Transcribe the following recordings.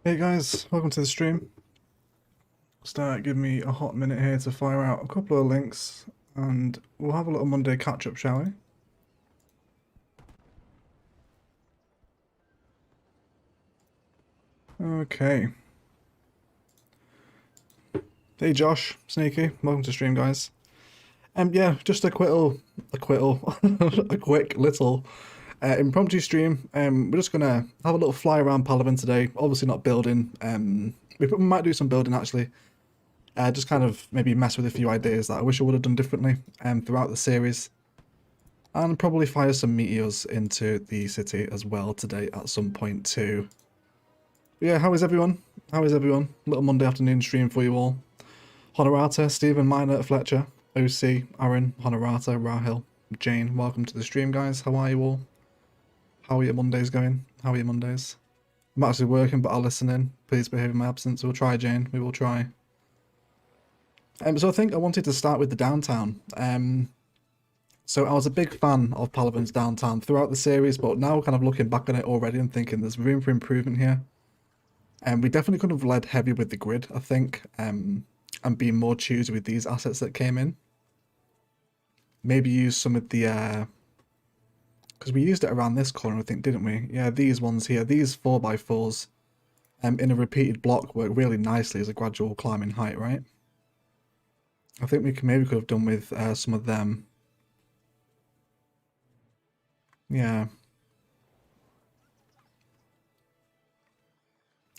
Hey guys, welcome to the stream. Give me a hot minute here to fire out a couple of links and we'll have a little Monday catch up, shall we? Okay. Hey Josh, Sneaky, welcome to the stream guys. Yeah, just a quick little impromptu stream. We're just gonna have a little fly around Palaven today. Obviously not building. We might do some building actually. Just kind of maybe mess with a few ideas that I wish I would have done differently throughout the series. And probably fire some meteors into the city as well today at some point too. Yeah, how is everyone? How is everyone? Little Monday afternoon stream for you all. Honorata, Stephen, Minor, Fletcher, OC, Aaron, Honorata, Rahil, Jane, welcome to the stream guys. How are you all? How are your Mondays going? How are your Mondays? I'm actually working but I'll listen in. Please behave in my absence. We'll try, Jane. We will try. So I think I wanted to start with the downtown. So I was a big fan of Palaven's downtown throughout the series, but now kind of looking back on it already and thinking there's room for improvement here. And we definitely could have led heavy with the grid, I think, and been more choosy with these assets that came in. Maybe use some of the, because we used it around this corner, I think, didn't we? Yeah, these ones here, these 4x4s in a repeated block work really nicely as a gradual climbing height, right? I think we maybe could have done with some of them. Yeah.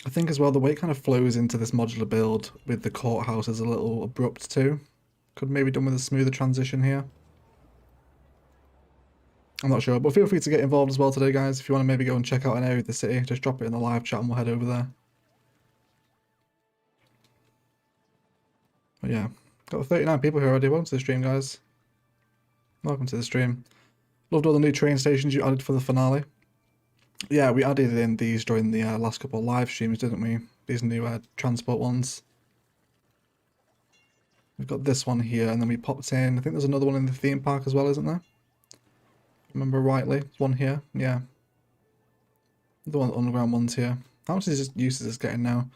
I think as well, the way it kind of flows into this modular build with the courthouse is a little abrupt too. Could maybe done with a smoother transition here. I'm not sure, but feel free to get involved as well today, guys. If you want to maybe go and check out an area of the city, just drop it in the live chat and we'll head over there. But yeah, got 39 people here already. Welcome to the stream, guys. Welcome to the stream. Loved all the new train stations you added for the finale. Yeah, we added in these during the last couple of live streams, didn't we? These new transport ones. We've got this one here, and then we popped in. I think there's another one in the theme park as well, isn't there? Remember rightly, there's one here. Yeah. The one underground one's here. How much is use is this getting now?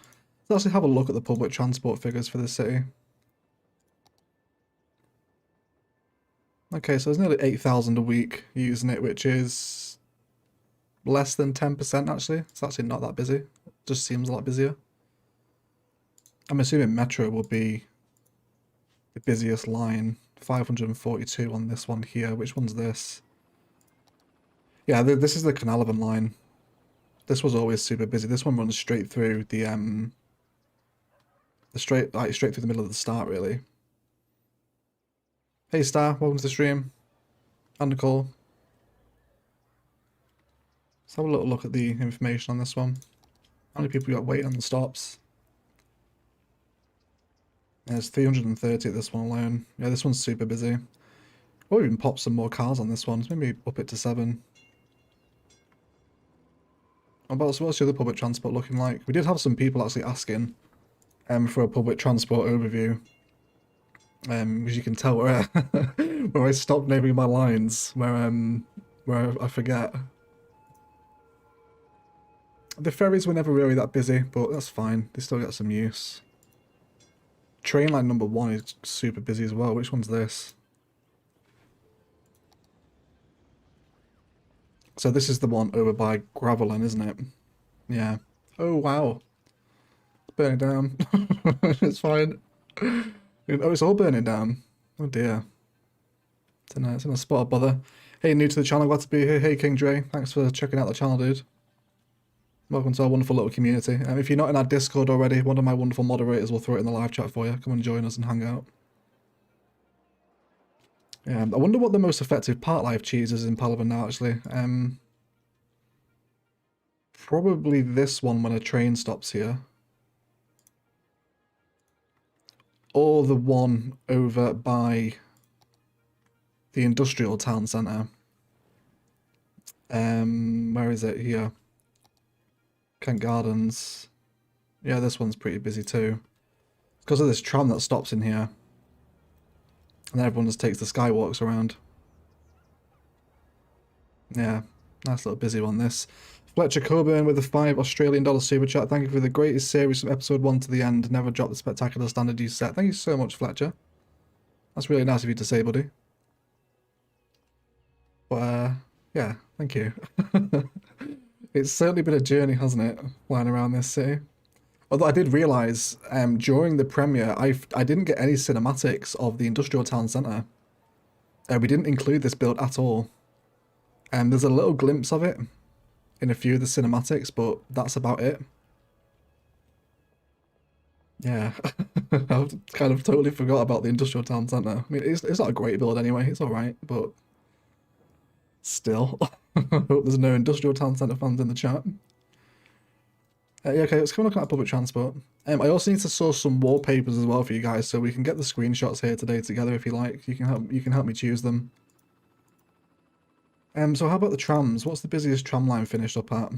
Let's actually have a look at the public transport figures for the city. Okay, so there's nearly 8,000 a week using it, which is less than 10% actually. It's actually not that busy. It just seems a lot busier. I'm assuming Metro will be the busiest line. 542 on this one here. Which one's this? Yeah, this is the Palaven line. This was always super busy. This one runs straight through the straight through the middle of the start, really. Hey Star, welcome to the stream. And Nicole. Let's have a little look at the information on this one. How many people got waiting on the stops? There's 330 at this one alone. Yeah, this one's super busy. We'll even pop some more cars on this one. Maybe up it to 7. What's the other public transport looking like? We did have some people actually asking for a public transport overview. As you can tell where where I stopped naming my lines, where I forget. The ferries were never really that busy, but that's fine. They still get some use. Train line number 1 is super busy as well. Which one's this? So this is the one over by Gravelin, isn't it? Yeah. Oh wow. It's burning down. It's fine. Oh, it's all burning down. Oh dear. It's in a spot of bother. Hey, new to the channel, glad to be here. Hey, King Dre, thanks for checking out the channel, dude. Welcome to our wonderful little community. If you're not in our Discord already, one of my wonderful moderators will throw it in the live chat for you. Come and join us and hang out. Yeah, I wonder what the most effective part life cheese is in Palaven now, actually. Probably this one when a train stops here. Or the one over by the industrial town centre. Where is it? Here. Kent Gardens. Yeah, this one's pretty busy too. Because of this tram that stops in here. And then everyone just takes the skywalks around. Yeah. Nice little busy one, this. Fletcher Coburn with a $5 Australian super chat. Thank you for the greatest series from episode 1 to the end. Never drop the spectacular standard you set. Thank you so much, Fletcher. That's really nice of you to say, buddy. But, yeah, thank you. It's certainly been a journey, hasn't it, flying around this city? Although I did realise, during the premiere, I didn't get any cinematics of the Industrial Town Centre. We didn't include this build at all. There's a little glimpse of it in a few of the cinematics, but that's about it. Yeah, I kind of totally forgot about the Industrial Town Centre. I mean, it's not a great build anyway, it's alright, but still. I hope there's no Industrial Town Centre fans in the chat. Yeah, okay, let's come look at public transport. I also need to source some wallpapers as well for you guys, so we can get the screenshots here today together if you like. You can help me choose them. So how about the trams? What's the busiest tram line finished up at?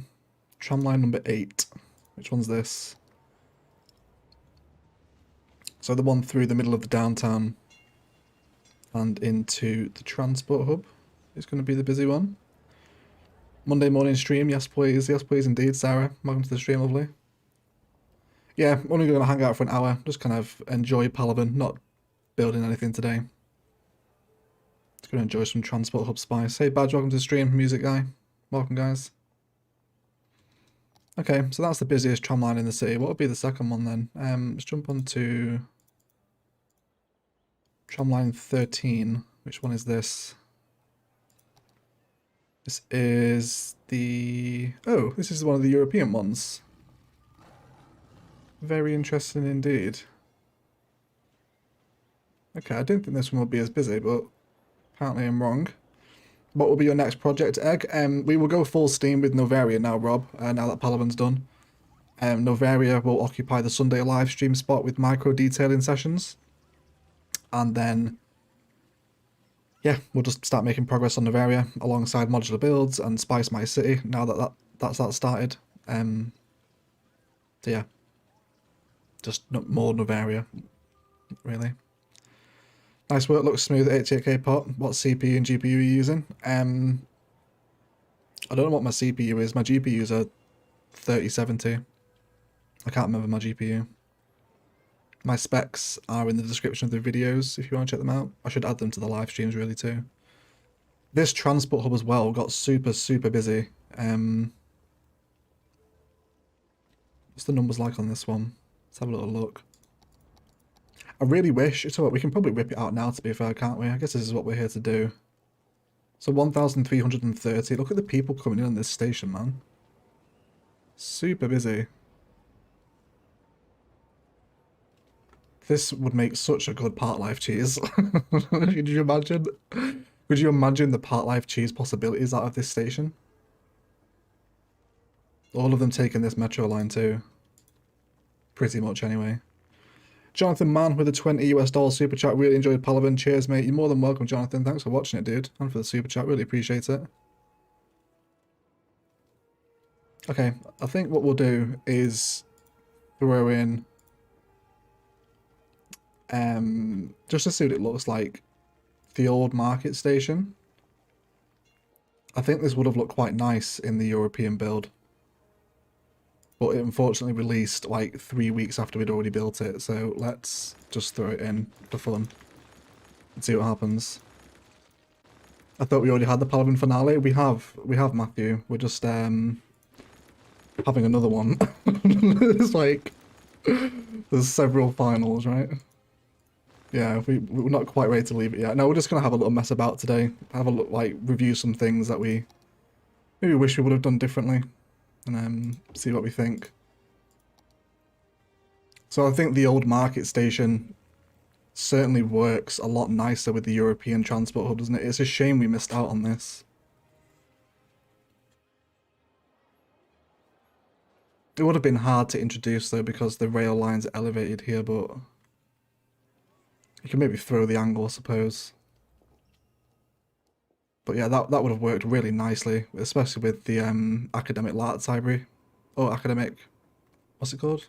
Tram line number 8. Which one's this? So the one through the middle of the downtown and into the transport hub is going to be the busy one. Monday morning stream, yes please indeed, Sarah. Welcome to the stream, lovely. Yeah, only going to hang out for an hour, just kind of enjoy Palaven, not building anything today. Just going to enjoy some transport hub spice. Hey Badge, welcome to the stream, music guy. Welcome guys. Okay, so that's the busiest tram line in the city. What would be the second one then? Let's jump on to tram line 13. Which one is this? This is the... Oh, this is one of the European ones. Very interesting indeed. Okay, I don't think this one will be as busy, but apparently I'm wrong. What will be your next project, Egg? We will go full steam with Novaria now, Rob, now that Palaven's done. Novaria will occupy the Sunday live stream spot with micro detailing sessions. And then... yeah, we'll just start making progress on Novaria alongside modular builds and Spice My City now that that's started. So yeah, just more Novaria, really. Nice work, looks smooth at 88k pot. What CPU and GPU are you using? I don't know what my CPU is. My GPU is a 3070. I can't remember my GPU. My specs are in the description of the videos if you want to check them out. I should add them to the live streams really too. This transport hub as well got super busy. What's the numbers like on this one? Let's have a little look. I really wish, it's alright, we can probably rip it out now to be fair, can't we? I guess this is what we're here to do. So 1,330. Look at the people coming in on this station, man. Super busy. This would make such a good part life cheese. Could you imagine? Could you imagine the part life cheese possibilities out of this station? All of them taking this metro line too. Pretty much anyway. Jonathan Mann with a $20 super chat. Really enjoyed Palaven. Cheers, mate. You're more than welcome, Jonathan. Thanks for watching it, dude. And for the super chat. Really appreciate it. Okay, I think what we'll do is throw in... just to see what it looks like, the old market station. I think this would have looked quite nice in the European build, but it unfortunately released like 3 weeks after we'd already built it, so let's just throw it in for fun and see what happens. I thought we already had the Palaven finale. We have Matthew. We're just having another one. It's like there's several finals, right? Yeah, we're not quite ready to leave it yet. No, we're just going to have a little mess about today. Have a look, like, review some things that we maybe wish we would have done differently. And see what we think. So I think the old market station certainly works a lot nicer with the European transport hub, doesn't it? It's a shame we missed out on this. It would have been hard to introduce though because the rail lines are elevated here, but... you can maybe throw the angle, I suppose. But yeah, that would have worked really nicely, especially with the academic arts library. Or academic... what's it called?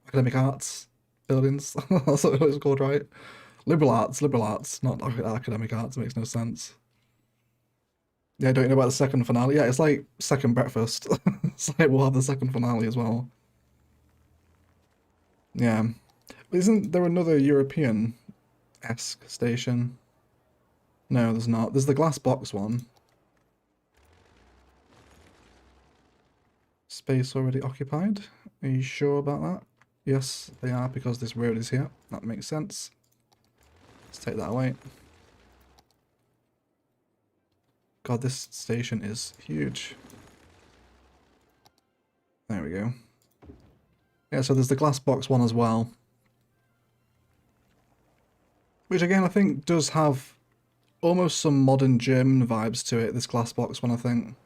Academic arts buildings. That's what it's called, right? Liberal arts, not academic arts. It makes no sense. Yeah, don't you know about the second finale? Yeah, it's like second breakfast. It's like we'll have the second finale as well. Yeah. Isn't there another European-esque station? No, there's not. There's the glass box one. Space already occupied? Are you sure about that? Yes, they are, because this road is here. That makes sense. Let's take that away. God, this station is huge. There we go. Yeah, so there's the glass box one as well. Which again, I think does have almost some modern German vibes to it, this glass box one, I think.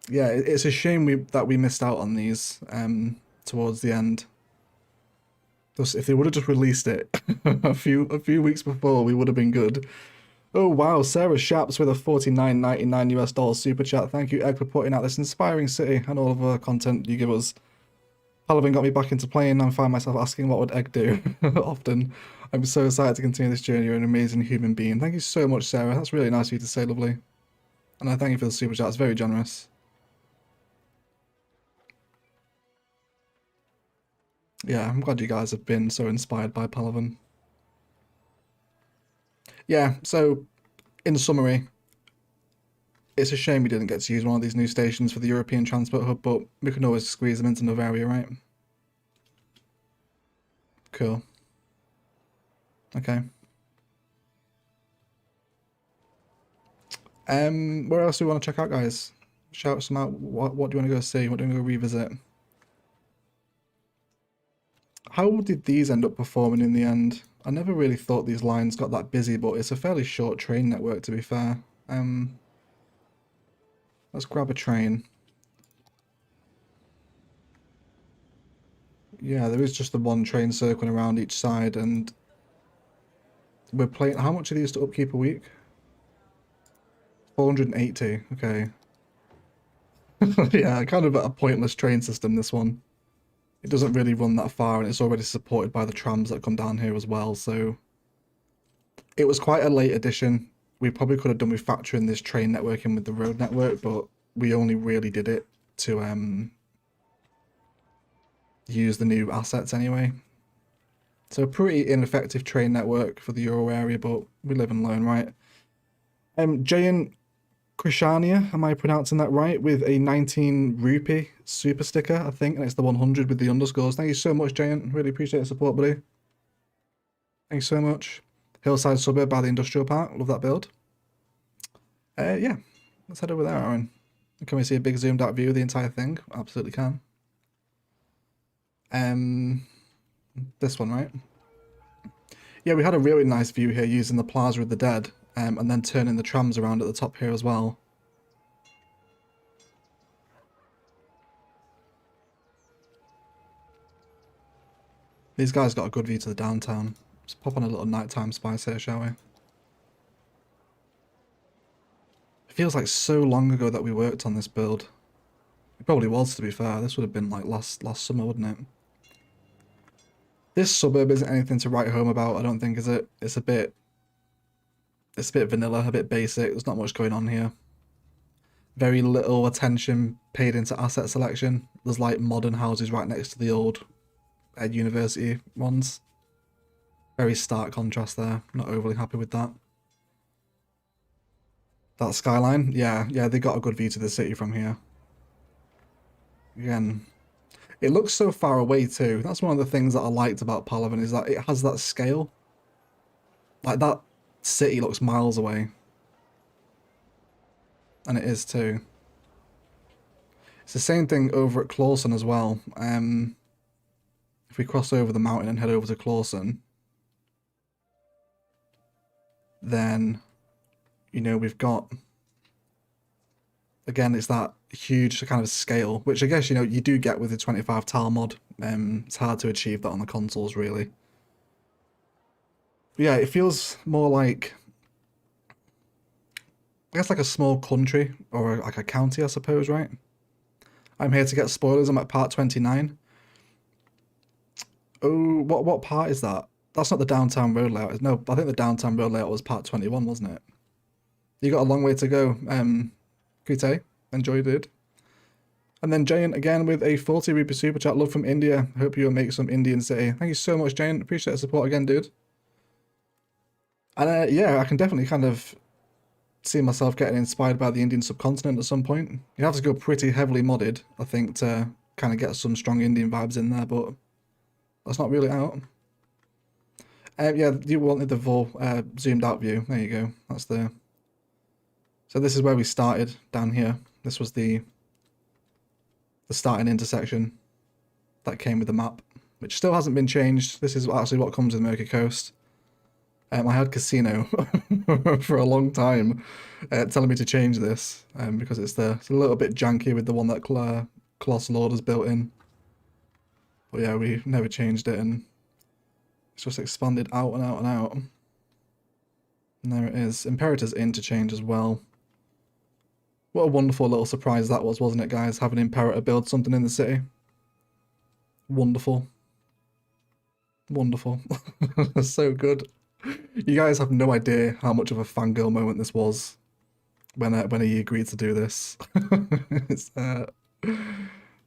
Yeah, it's a shame that we missed out on these towards the end. Just, if they would have just released it a few weeks before, we would have been good. Oh wow, Sarah Sharps with a $49.99 US super chat. Thank you, Egg, for putting out this inspiring city and all of the content you give us. Palaven got me back into playing and find myself asking what would Egg do often. I'm so excited to continue this journey. You're an amazing human being. Thank you so much, Sarah. That's really nice of you to say, lovely. And I thank you for the super chat. It's very generous. Yeah, I'm glad you guys have been so inspired by Palaven. Yeah, so in summary, it's a shame we didn't get to use one of these new stations for the European Transport Hub, but we can always squeeze them into Novaria, right? Cool. Okay. Where else do we want to check out, guys? Shout some out. What do you want to go see? What do you want to go revisit? How did these end up performing in the end? I never really thought these lines got that busy, but it's a fairly short train network, to be fair. Let's grab a train. Yeah, there is just the one train circling around each side, and we're playing... How much are these to upkeep a week? 480, okay. Yeah, kind of a pointless train system, this one. It doesn't really run that far, and it's already supported by the trams that come down here as well, so... It was quite a late addition. We probably could have done with factoring this train network in with the road network, but we only really did it to use the new assets anyway. So a pretty ineffective train network for the Euro area, but we live and learn, right? Jayan Krishania, am I pronouncing that right? With a 19 rupee super sticker, I think, and it's the 100 with the underscores. Thank you so much, Jayan. Really appreciate the support, buddy. Thanks so much. Hillside suburb by the industrial park. Love that build. Yeah, let's head over there, Aaron. Can we see a big zoomed out view of the entire thing? Absolutely can. This one, right? Yeah, we had a really nice view here using the Plaza of the Dead, and then turning the trams around at the top here as well. These guys got a good view to the downtown. Let's pop on a little nighttime spice here, shall we? It feels like so long ago that we worked on this build. It probably was, to be fair. This would have been like last summer, wouldn't it? This suburb isn't anything to write home about, I don't think, is it? It's a bit vanilla, a bit basic. There's not much going on here. Very little attention paid into asset selection. There's like modern houses right next to the old university ones. Very stark contrast there. Not overly happy with that. That skyline, yeah, they got a good view to the city from here. Again, it looks so far away too. That's one of the things that I liked about Palaven, is that it has that scale. Like, that city looks miles away. And it is too. It's the same thing over at Clawson as well. If we cross over the mountain and head over to Clawson, then, you know, we've got... Again, it's that huge kind of scale, which I guess, you know, you do get with the 25 tile mod. It's hard to achieve that on the consoles, really. But yeah, it feels more like, I guess, like a small country, or like a county, I suppose, right? I'm here to get spoilers. I'm at part 29. Oh, what part is that? That's not the downtown road layout. No, I think the downtown road layout was part 21, wasn't it? You got a long way to go, Kute. Enjoy, dude. And then Jane again with a 40 rupee super chat. Love from India. Hope you'll make some Indian city. Thank you so much, Jane. Appreciate the support again, dude. And yeah, I can definitely kind of see myself getting inspired by the Indian subcontinent at some point. You have to go pretty heavily modded, I think, to kind of get some strong Indian vibes in there, but that's not really out. Yeah, you wanted the full zoomed out view. There you go. That's the... So this is where we started, down here. This was the starting intersection that came with the map, which still hasn't been changed. This is actually what comes with Murky Coast. I had Casino for a long time telling me to change this because it's a little bit janky with the one that Colossal Order's built in. But yeah, we never changed it, and it's just expanded out and out and out. And there it is. Imperator's in to change as well. What a wonderful little surprise that was, wasn't it, guys? Having Imperator build something in the city. Wonderful. Wonderful. So good. You guys have no idea how much of a fangirl moment this was when he agreed to do this. It's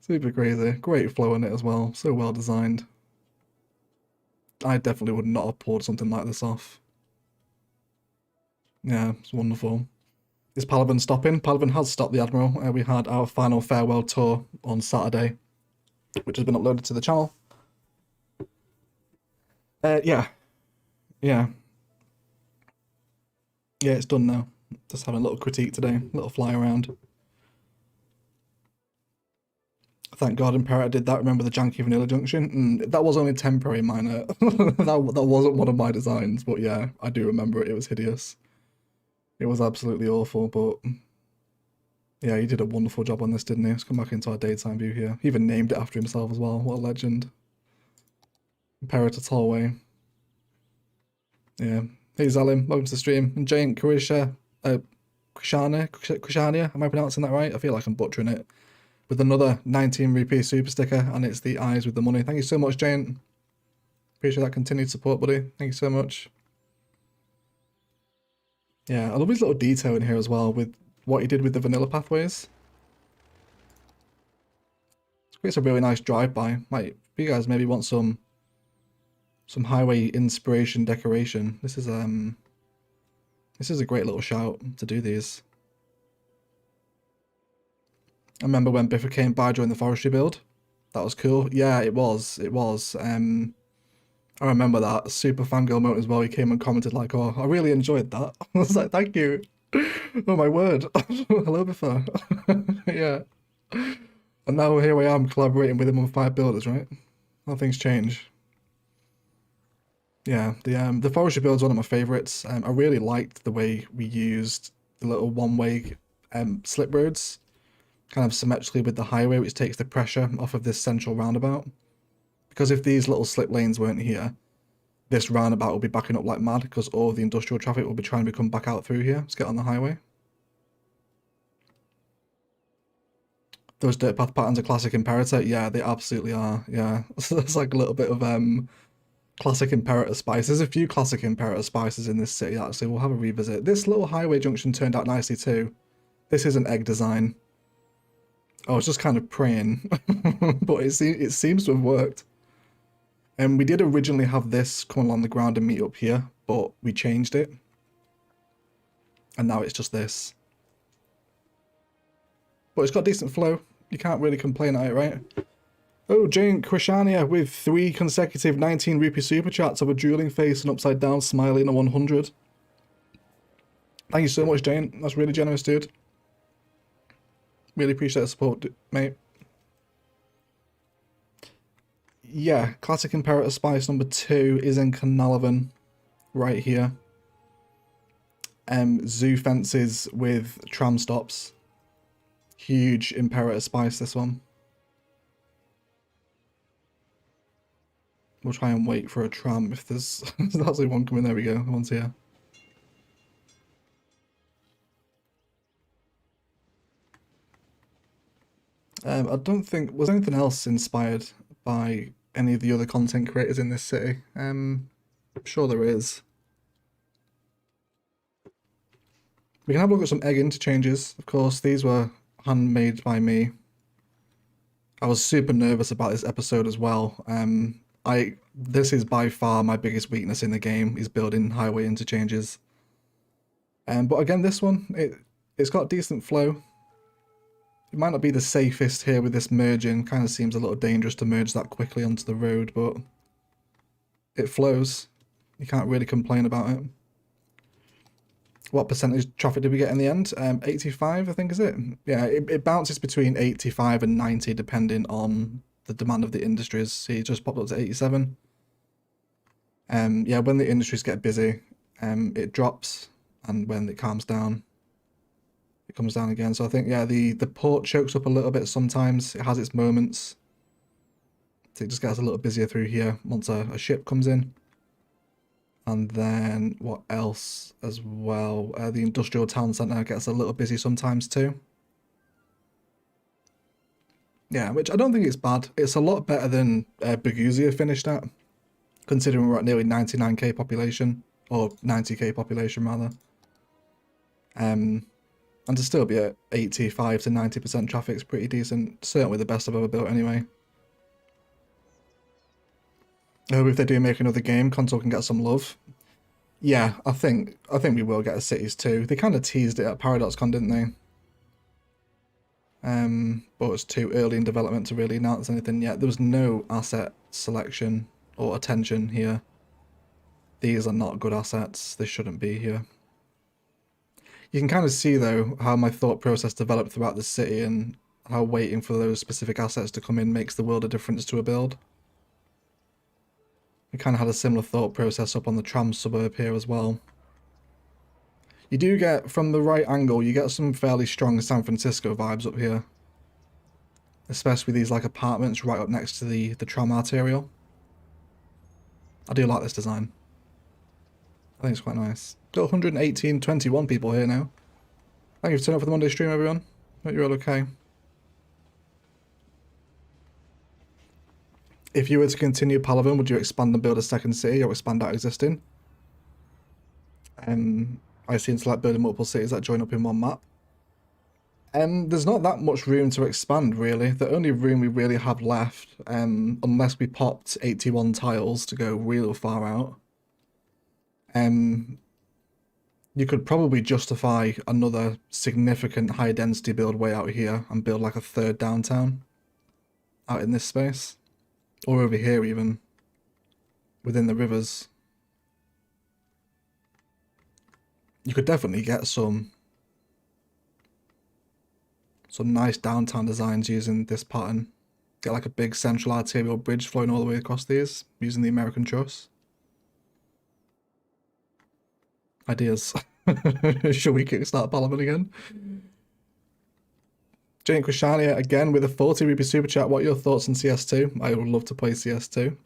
super crazy. Great flow in it as well. So well designed. I definitely would not have pulled something like this off. Yeah, it's wonderful. Is Palaven stopping? Palaven has stopped the Admiral. We had our final farewell tour on Saturday, which has been uploaded to the channel. Yeah. Yeah, it's done now. Just having a little critique today, a little fly around. Thank God Imperator did that. Remember the janky vanilla junction? That was only temporary, minor. that wasn't one of my designs, but yeah, I do remember it. It was hideous. It was absolutely awful, but yeah, he did a wonderful job on this, didn't he? Let's come back into our daytime view here. He even named it after himself as well. What a legend. Imperator Tollway. Yeah. Hey Zalim, welcome to the stream. And Jane Krishania, am I pronouncing that right? I feel like I'm butchering it. With another 19 rupee super sticker, and it's the eyes with the money. Thank you so much, Jane. Appreciate that continued support, buddy. Thank you so much. Yeah, I love his little detail in here as well with what he did with the vanilla pathways. It's a really nice drive-by. Might you guys maybe want some highway inspiration decoration. This is a great little shout to do these. I remember when Biffa came by during the forestry build. That was cool. Yeah, it was. I remember that. Super fangirl moment as well. He came and commented like, oh, I really enjoyed that. I was like, thank you. Oh my word. Hello, Biffa. Yeah. And now here I am collaborating with him on 5 builders, right? How things change. Yeah, the forestry build is one of my favourites. I really liked the way we used the little one-way slip roads, kind of symmetrically with the highway, which takes the pressure off of this central roundabout. Because if these little slip lanes weren't here, this roundabout will be backing up like mad, because all of the industrial traffic will be trying to come back out through here to get on the highway. Those dirt path patterns are classic Imperator. Yeah, they absolutely are. Yeah, so there's like a little bit of classic Imperator spice. There's a few classic Imperator spices in this city, actually. We'll have a revisit. This little highway junction turned out nicely too. This is an egg design. I was just kind of praying, but it seems to have worked. And we did originally have this come along the ground and meet up here, but we changed it. And now it's just this. But it's got decent flow. You can't really complain at it, right? Oh, Jane Krishania with 3 consecutive 19 rupee super chats of a drooling face and upside down smiley and a 100. Thank you so much, Jane. That's really generous, dude. Really appreciate the support, mate. Yeah, classic Imperator spice number 2 is in Palaven, right here. Zoo fences with tram stops. Huge Imperator spice, this one. We'll try and wait for a tram if there's actually one coming. There we go, the one's here. I don't think... Was anything else inspired by any of the other content creators in this city? I'm sure there is. We can have a look at some egg interchanges. Of course, these were handmade by me. I was super nervous about this episode as well. This is by far my biggest weakness in the game, is building highway interchanges. But again, this one, it's got decent flow. It might not be the safest here with this merging. Kind of seems a little dangerous to merge that quickly onto the road, but it flows. You can't really complain about it. What percentage traffic did we get in the end? 85, I think, is it? Yeah, it bounces between 85 and 90 depending on the demand of the industries. See, it just popped up to 87. Yeah, when the industries get busy, it drops, and when it calms down, it comes down again. So I think, yeah, the port chokes up a little bit sometimes. It has its moments. So it just gets a little busier through here once a ship comes in. And then what else as well? The industrial town centre gets a little busy sometimes too. Yeah, which I don't think it's bad. It's a lot better than Buguzia finished at, considering we're at nearly 99k population, or 90k population rather. And to still be at 85 to 90% traffic is pretty decent. Certainly the best I've ever built anyway. I hope if they do make another game, console can get some love. Yeah, I think we will get a Cities too. They kind of teased it at ParadoxCon, didn't they? But it's too early in development to really announce anything yet. There was no asset selection or attention here. These are not good assets. They shouldn't be here. You can kind of see though how my thought process developed throughout the city and how waiting for those specific assets to come in makes the world a difference to a build. We kind of had a similar thought process up on the Tram suburb here as well. You do get, from the right angle, you get some fairly strong San Francisco vibes up here. Especially these like apartments right up next to the tram arterial. I do like this design. I think it's quite nice. Got 118.21 people here now. Thank you for turning up for the Monday stream, everyone. Hope you're all okay. If you were to continue Palaven, would you expand and build a second city or expand out existing? I seem to like building multiple cities that join up in one map. There's not that much room to expand, really. The only room we really have left, unless we popped 81 tiles to go real far out, you could probably justify another significant high density build way out here and build like a third downtown out in this space. Or over here even, within the rivers. You could definitely get some nice downtown designs using this pattern. Get like a big central arterial bridge flowing all the way across these, using the American truss. Ideas. Shall we kickstart Palaven again? Jane Krishania again with a 40 rupee super chat. What are your thoughts on CS2? I would love to play CS2.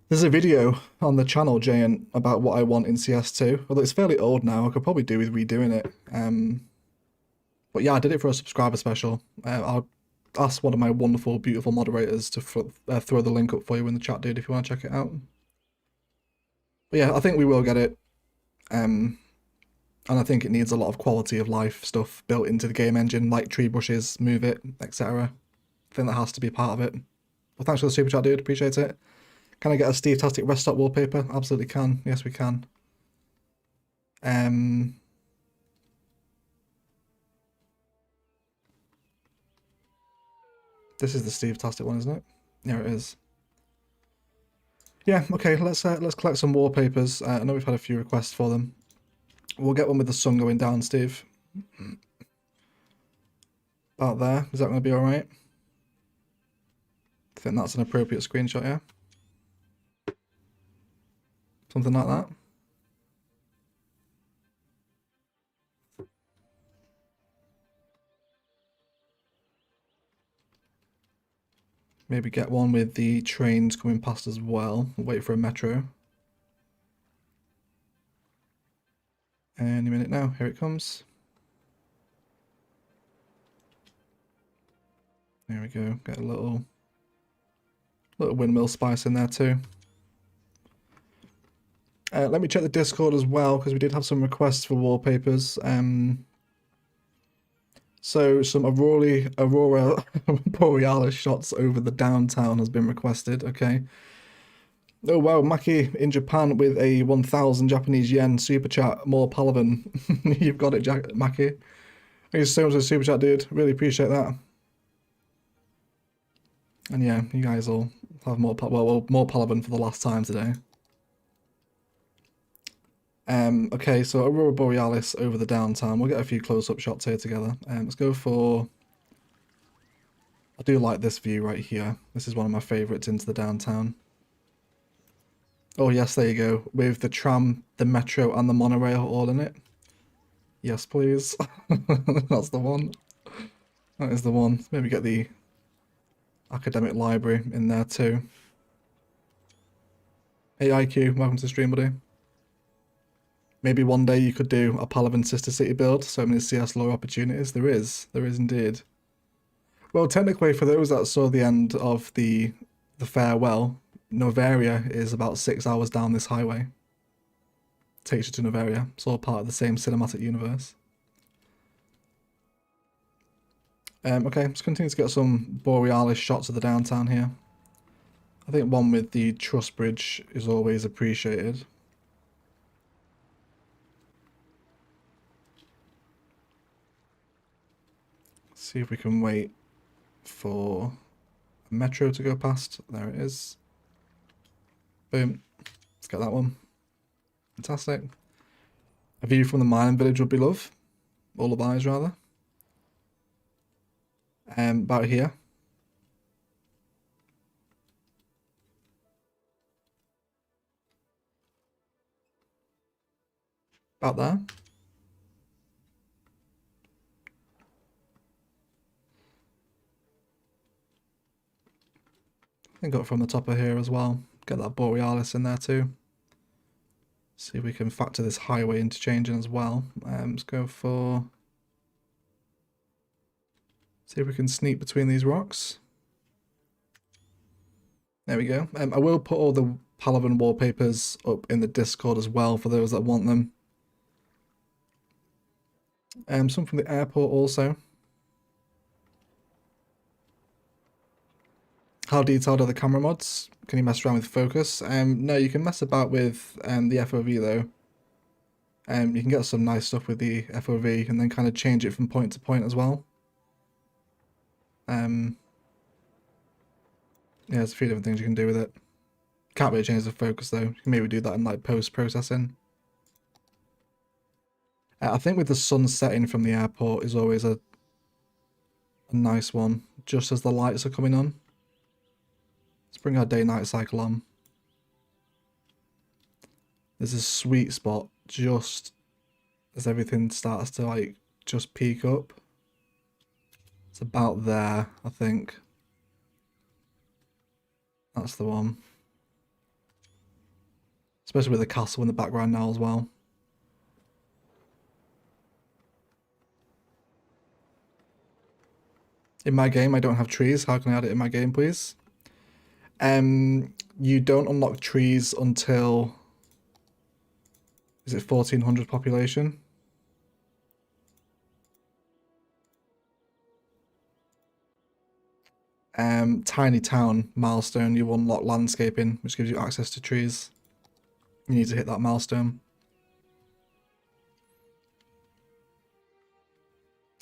There's a video on the channel, Jane, about what I want in CS2. Although it's fairly old now, I could probably do with redoing it. But yeah, I did it for a subscriber special. I'll ask one of my wonderful, beautiful moderators to throw the link up for you in the chat, dude, if you want to check it out. But yeah, I think we will get it. And I think it needs a lot of quality of life stuff built into the game engine, like tree bushes, move it, etc. I think that has to be part of it. Well, thanks for the super chat, dude. Appreciate it. Can I get a Steve-tastic rest stop wallpaper? Absolutely can. Yes, we can. This is the Steve-tastic one, isn't it? Yeah, it is. Yeah, okay, let's collect some wallpapers. I know we've had a few requests for them. We'll get one with the sun going down, Steve. About there. Is that going to be alright? I think that's an appropriate screenshot, yeah? Something like that. Maybe get one with the trains coming past as well. We'll wait for a metro. Any minute now, here it comes. There we go, get a little Little windmill spice in there too. Let me check the Discord as well, because we did have some requests for wallpapers. So some Aurora Borealis shots over the downtown has been requested, okay. Oh wow, Maki in Japan with a 1,000 Japanese yen super chat, more Palaven. You've got it, Maki. Thank you so much for the super chat, dude. Really appreciate that. And yeah, you guys will have more Palaven for the last time today. Okay, so Aurora Borealis over the downtown. We'll get a few close-up shots here together. Let's go for... I do like this view right here. This is one of my favourites into the downtown. Oh yes, there you go. With the tram, the metro, and the monorail all in it. Yes, please. That's the one. That is the one. Maybe get the academic library in there too. Hey IQ, welcome to the stream, buddy. Maybe one day you could do a Palaven Sister City build. So many CS lore opportunities. There is indeed. Well, technically, for those that saw the end of the farewell, Novaria is about 6 hours down this highway. Takes you to Novaria. It's all part of the same cinematic universe. Okay, let's continue to get some Borealis shots of the downtown here. I think one with the truss bridge is always appreciated. See if we can wait for a metro to go past. There it is. Boom. Let's get that one. Fantastic. A view from the mining village would be love. All of eyes, rather. About here. About there. I think up from the top of here as well. Get that Borealis in there too. See if we can factor this highway interchange in as well. Let's go for... See if we can sneak between these rocks. There we go. I will put all the Palaven wallpapers up in the Discord as well for those that want them. Some from the airport also. How detailed are the camera mods? Can you mess around with focus? No, you can mess about with the FOV though. You can get some nice stuff with the FOV and then kind of change it from point to point as well. Yeah, there's a few different things you can do with it. Can't really change the focus though. You can maybe do that in like post-processing. I think with the sun setting from the airport is always a nice one, just as the lights are coming on. Let's bring our day-night cycle on. There's a sweet spot just as everything starts to like just peak up. It's about there, I think. That's the one. Especially with the castle in the background now as well. In my game, I don't have trees. How can I add it in my game, please? You don't unlock trees until... Is it 1400 population? Tiny town milestone, you unlock landscaping, which gives you access to trees. You need to hit that milestone.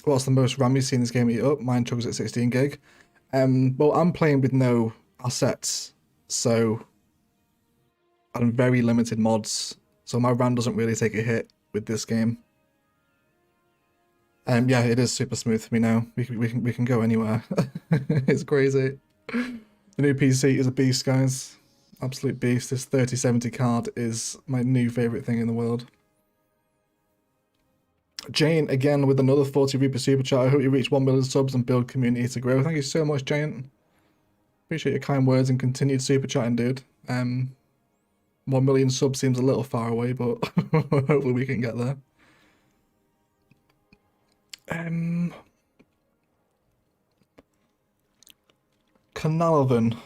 What's the most RAM you see in this game eat up? Mine chugs at 16 gig. Well, I'm playing with no assets, so I'm very limited mods, so my RAM doesn't really take a hit with this game. Yeah, it is super smooth for me now. We can go anywhere. It's crazy. The new PC is a beast, guys. Absolute beast. This 3070 card is my new favorite thing in the world. Jane, again, with another 40 Reaper Super Chat. I hope you reach 1 million subs and build community to grow. Thank you so much, Jane. Appreciate your kind words and continued super chatting, dude. 1 million subs seems a little far away, but hopefully we can get there. Palaven.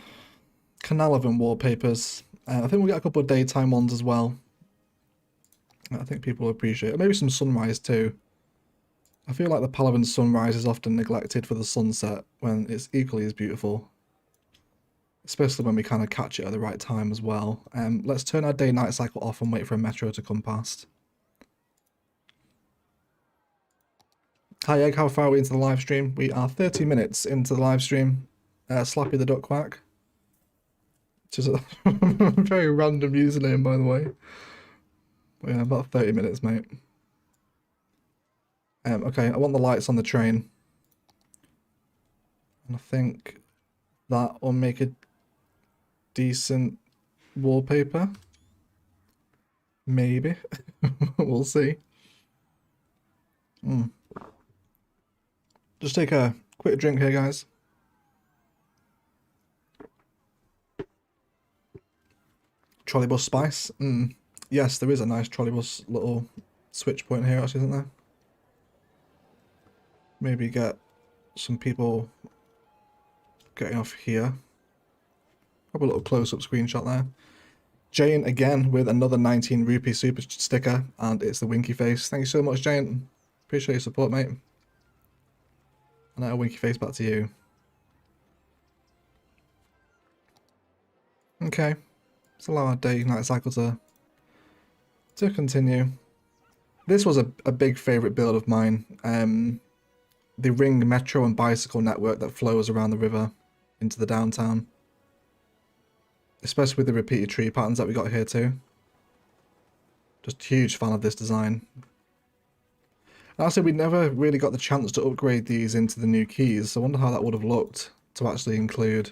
Palaven wallpapers. I think we'll get a couple of daytime ones as well. I think people will appreciate it. Maybe some sunrise too. I feel like the Palaven sunrise is often neglected for the sunset when it's equally as beautiful. Especially when we kind of catch it at the right time as well. Let's turn our day-night cycle off and wait for a metro to come past. Hi Egg, how far are we into the live stream? We are 30 minutes into the live stream. Slappy the Duck Quack. Which is a very random username, by the way. But yeah, about 30 minutes, mate. Okay, I want the lights on the train. And I think that will make a decent wallpaper. Maybe. We'll see. Just take a quick drink here, guys. Trolleybus spice. Yes, there is a nice trolleybus little switch point here, actually, isn't there? Maybe get some people getting off here. Probably a little close-up screenshot there. Jane again with another 19 rupee super sticker, and it's the winky face. Thank you so much, Jane. Appreciate your support, mate. And a winky face back to you. Okay, let's allow our day-night cycle to continue. This was a big favourite build of mine. The ring metro and bicycle network that flows around the river into the downtown. Especially with the repeated tree patterns that we got here too. Just huge fan of this design. Actually, we never really got the chance to upgrade these into the new keys. I wonder how that would have looked to actually include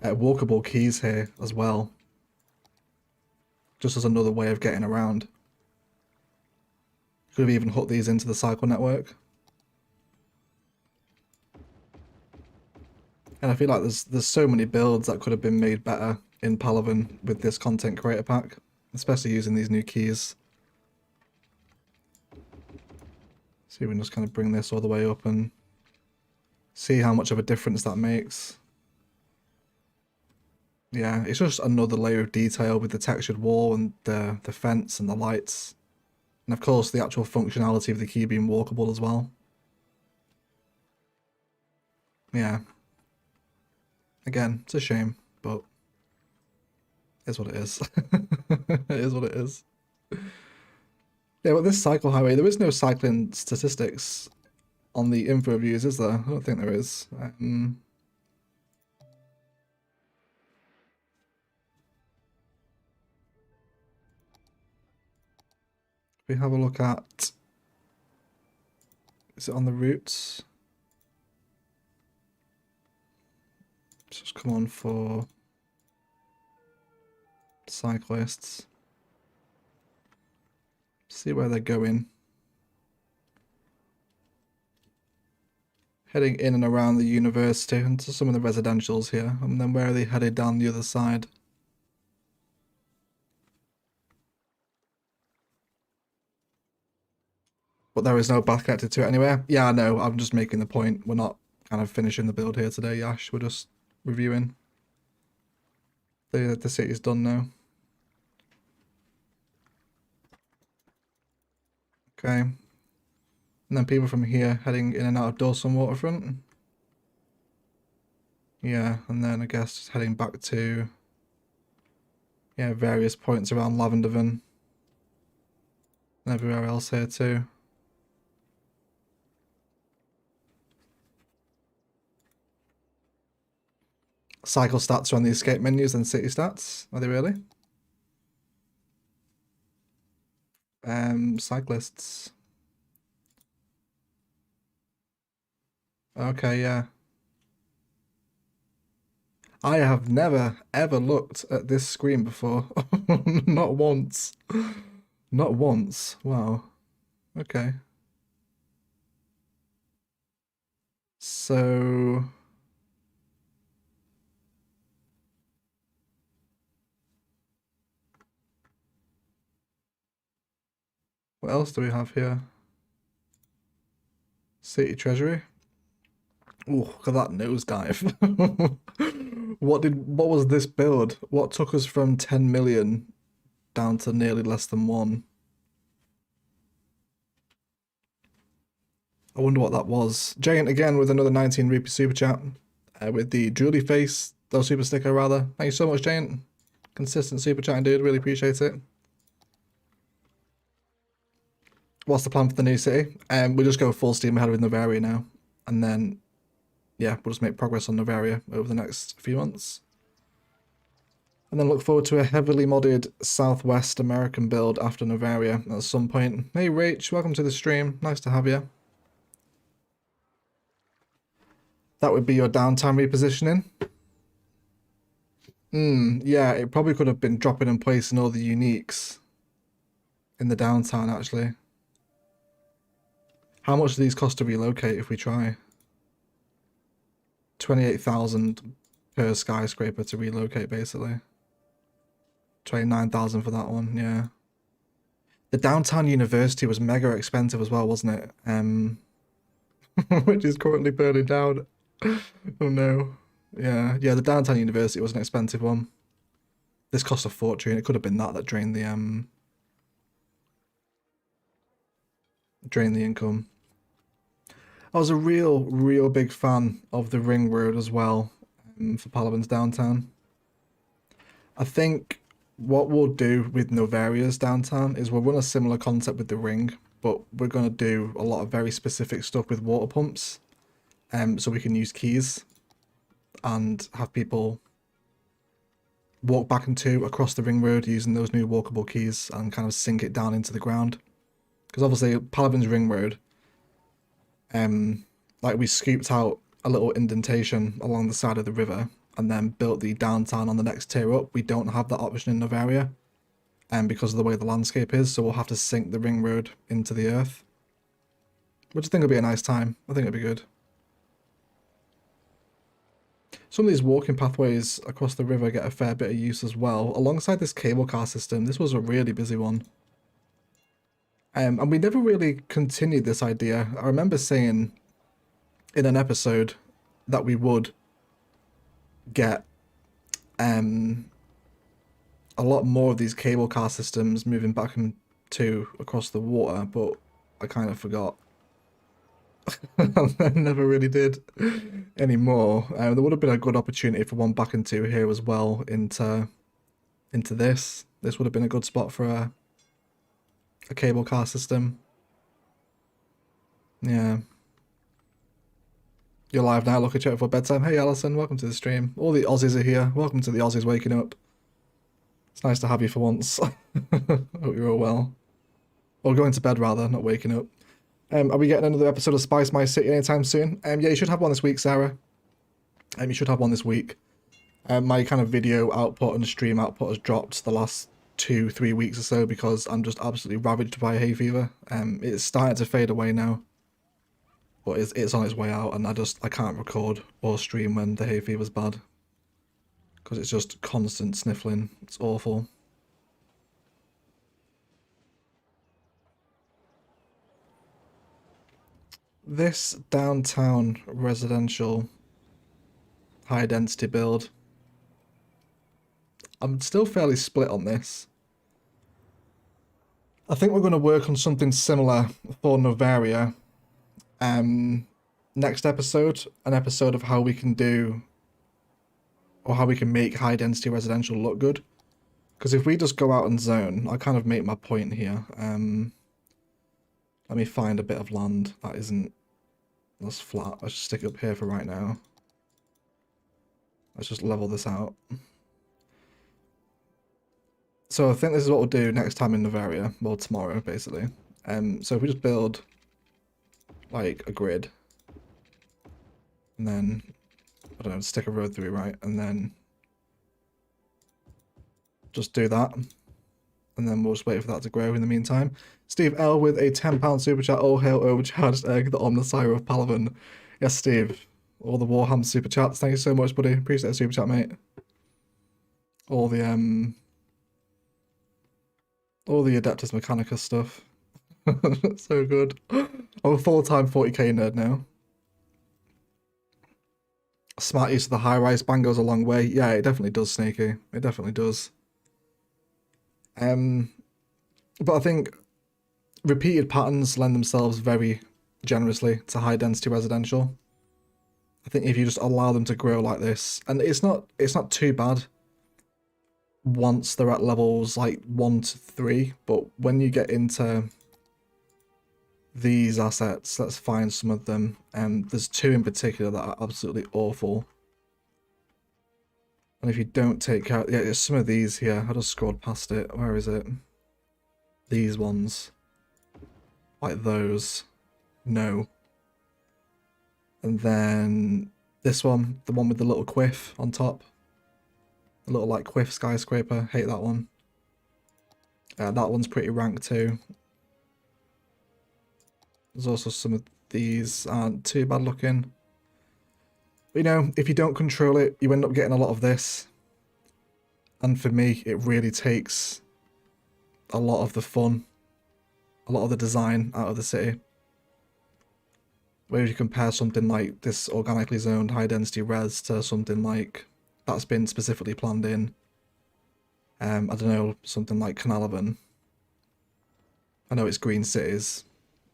walkable keys here as well. Just as another way of getting around. Could have even hooked these into the cycle network. And I feel like there's so many builds that could have been made better in Palaven with this content creator pack, especially using these new keys. So we can just kind of bring this all the way up and see how much of a difference that makes. Yeah, it's just another layer of detail with the textured wall and the fence and the lights. And of course the actual functionality of the key being walkable as well. Yeah. Again, it's a shame, but it's what it is. It is what it is. Yeah, but this cycle highway, there is no cycling statistics on the info views, is there? I don't think there is. We have a look at, is it on the routes? Just come on for cyclists. See where they're going. Heading in and around the university and to some of the residentials here. And then where are they headed down the other side? But there is no path connected to it anywhere. Yeah, I know. I'm just making the point. We're not kind of finishing the build here today, Yash. We're just reviewing. The city's done now. Okay. And then people from here heading in and out of Dawson Waterfront. Yeah, and then I guess just heading back to, yeah, various points around Lavendervan. And everywhere else here too. Cycle stats are on the escape menus and city stats. Are they really? Cyclists. Okay, yeah. I have never ever looked at this screen before. Not once. Not once. Wow. Okay. So what else do we have here? City Treasury. Oh, look at that nosedive. What was this build? What took us from 10 million down to nearly less than 1? I wonder what that was. Giant again with another 19 rupee super chat. With the Julie face, though super sticker rather. Thank you so much, Giant. Consistent super chatting, dude. Really appreciate it. What's the plan for the new city? We'll just go full steam ahead with Novaria now. And then, yeah, we'll just make progress on Novaria over the next few months. And then look forward to a heavily modded Southwest American build after Novaria at some point. Hey Rach, welcome to the stream. Nice to have you. That would be your downtime repositioning. Yeah, it probably could have been dropping and placing all the uniques in the downtown, actually. How much do these cost to relocate if we try? 28,000 per skyscraper to relocate, basically. 29,000 for that one, yeah. The downtown university was mega expensive as well, wasn't it? Which is currently burning down. Oh no. Yeah, the downtown university was an expensive one. This cost a fortune. It could have been that drained the income. I was a real big fan of the ring road as well for Palaven's downtown. I think what we'll do with Novaria's downtown is we'll run a similar concept with the ring, but we're going to do a lot of very specific stuff with water pumps, so we can use keys and have people walk back and two across the ring road using those new walkable keys and kind of sink it down into the ground. Because obviously Palaven's ring road, like we scooped out a little indentation along the side of the river and then built the downtown on the next tier up. We don't have that option in Novaria, because of the way the landscape is, so we'll have to sink the ring road into the earth, which I think will be a nice time. I think it'll be good. Some of these walking pathways across the river get a fair bit of use as well. Alongside this cable car system, this was a really busy one. And we never really continued this idea. I remember saying in an episode that we would get a lot more of these cable car systems moving back and to across the water, but I kind of forgot. I never really did anymore. There would have been a good opportunity for one back into here as well into this. This would have been a good spot for a cable car system. Yeah. You're live now, look at chat for bedtime. Hey Alison, welcome to the stream. All the Aussies are here. Welcome to the Aussies waking up. It's nice to have you for once. Hope you're all well. Or going to bed rather, not waking up. Are we getting another episode of Spice My City anytime soon? Yeah, you should have one this week, Sarah. You should have one this week. My kind of video output and stream output has dropped the last 2-3 weeks or so because I'm just absolutely ravaged by hay fever. It's starting to fade away now, but it's on its way out, and I can't record or stream when the hay fever's bad because it's just constant sniffling. It's awful. This downtown residential high density build, I'm still fairly split on this. I think we're going to work on something similar for Novaria. Next episode, an episode of how we can do or how we can make high density residential look good. Because if we just go out and zone, I kind of make my point here. Let me find a bit of land that isn't that's flat. Let's just stick it up here for right now. Let's just level this out. So I think this is what we'll do next time in Novaria, well tomorrow basically. So if we just build like a grid, and then I don't know, stick a road through, right, and then just do that, and then we'll just wait for that to grow in the meantime. Steve L with a £10 super chat. All hail overcharged egg, the omnisire of Palaven. Yes, Steve. All the Warham super chats. Thank you so much, buddy. Appreciate the super chat, mate. All the Adeptus Mechanica stuff. So good. I'm a full-time 40k nerd now. Smart use of the high-rise ban goes a long way. Yeah, it definitely does, Snaky. It definitely does. But I think repeated patterns lend themselves very generously to high-density residential. I think if you just allow them to grow like this, and it's not too bad once they're at levels like 1 to 3, but when you get into these assets, let's find some of them. There's two in particular that are absolutely awful. And if you don't take care, yeah, it's some of these here. I just scrolled past it. Where is it? These ones. Like those. No. And then this one, the one with the little quiff on top. The little like quiff skyscraper. Hate that one. That one's pretty rank too. There's also some of these aren't too bad looking. But, you know, if you don't control it, you end up getting a lot of this. And for me, it really takes a lot of the fun, a lot of the design out of the city. Where if you compare something like this organically zoned high density res to something like that's been specifically planned in, I don't know, something like Palaven. I know it's green cities,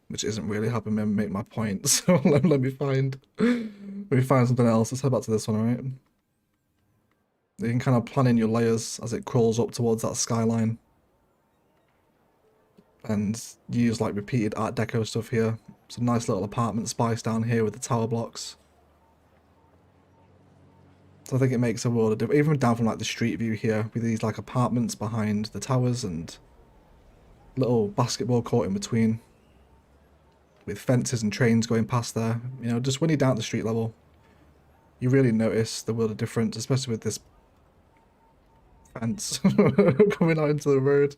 which isn't really helping me make my point. So let me find something else. Let's head back to this one, alright? You can kind of plan in your layers as it crawls up towards that skyline. And use like repeated Art Deco stuff here. Some nice little apartment spice down here with the tower blocks. So I think it makes a world of difference. Even down from like the street view here with these like apartments behind the towers and little basketball court in between. With fences and trains going past there. You know, just when you're down at the street level, you really notice the world of difference, especially with this fence coming out into the road.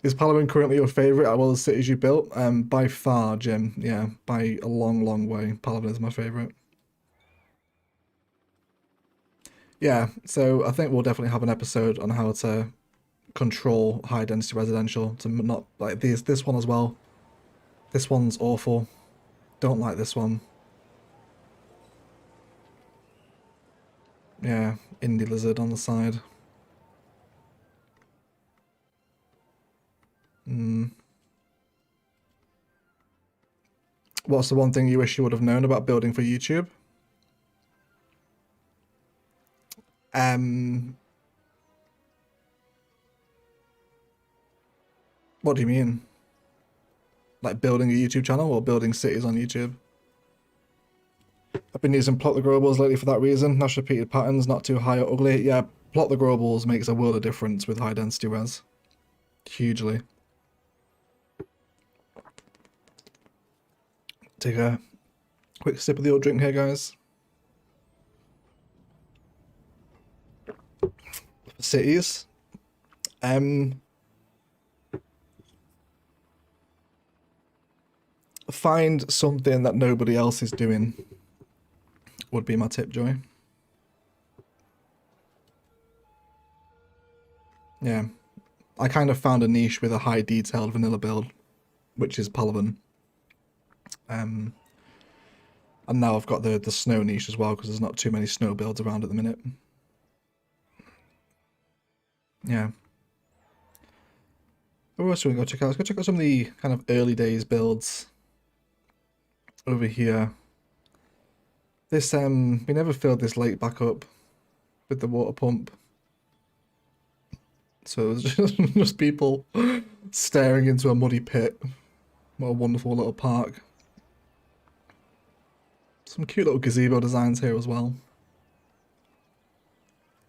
Is Palaven currently your favourite out of all the cities you built? By far, Jim. Yeah, by a long, long way. Palaven is my favourite. Yeah, so I think we'll definitely have an episode on how to control high density residential to not like this one as well. This one's awful. Don't like this one. Yeah, indie lizard on the side. What's the one thing you wish you would have known about building for YouTube? What do you mean? Like building a YouTube channel or building cities on YouTube? I've been using plot the growables lately for that reason. Nice repeated patterns, not too high or ugly. Yeah, plot the growables makes a world of difference with high density res. Hugely. Take a quick sip of the old drink here, guys. Cities. Find something that nobody else is doing would be my tip, Joy. Yeah. I kind of found a niche with a high detailed vanilla build, which is Palaven. And now I've got the snow niche as well, because there's not too many snow builds around at the minute. Yeah. What else do we go check out? Let's go check out some of the kind of early days builds over here. This, we never filled this lake back up with the water pump. So it was just people staring into a muddy pit. What a wonderful little park. Some cute little gazebo designs here as well.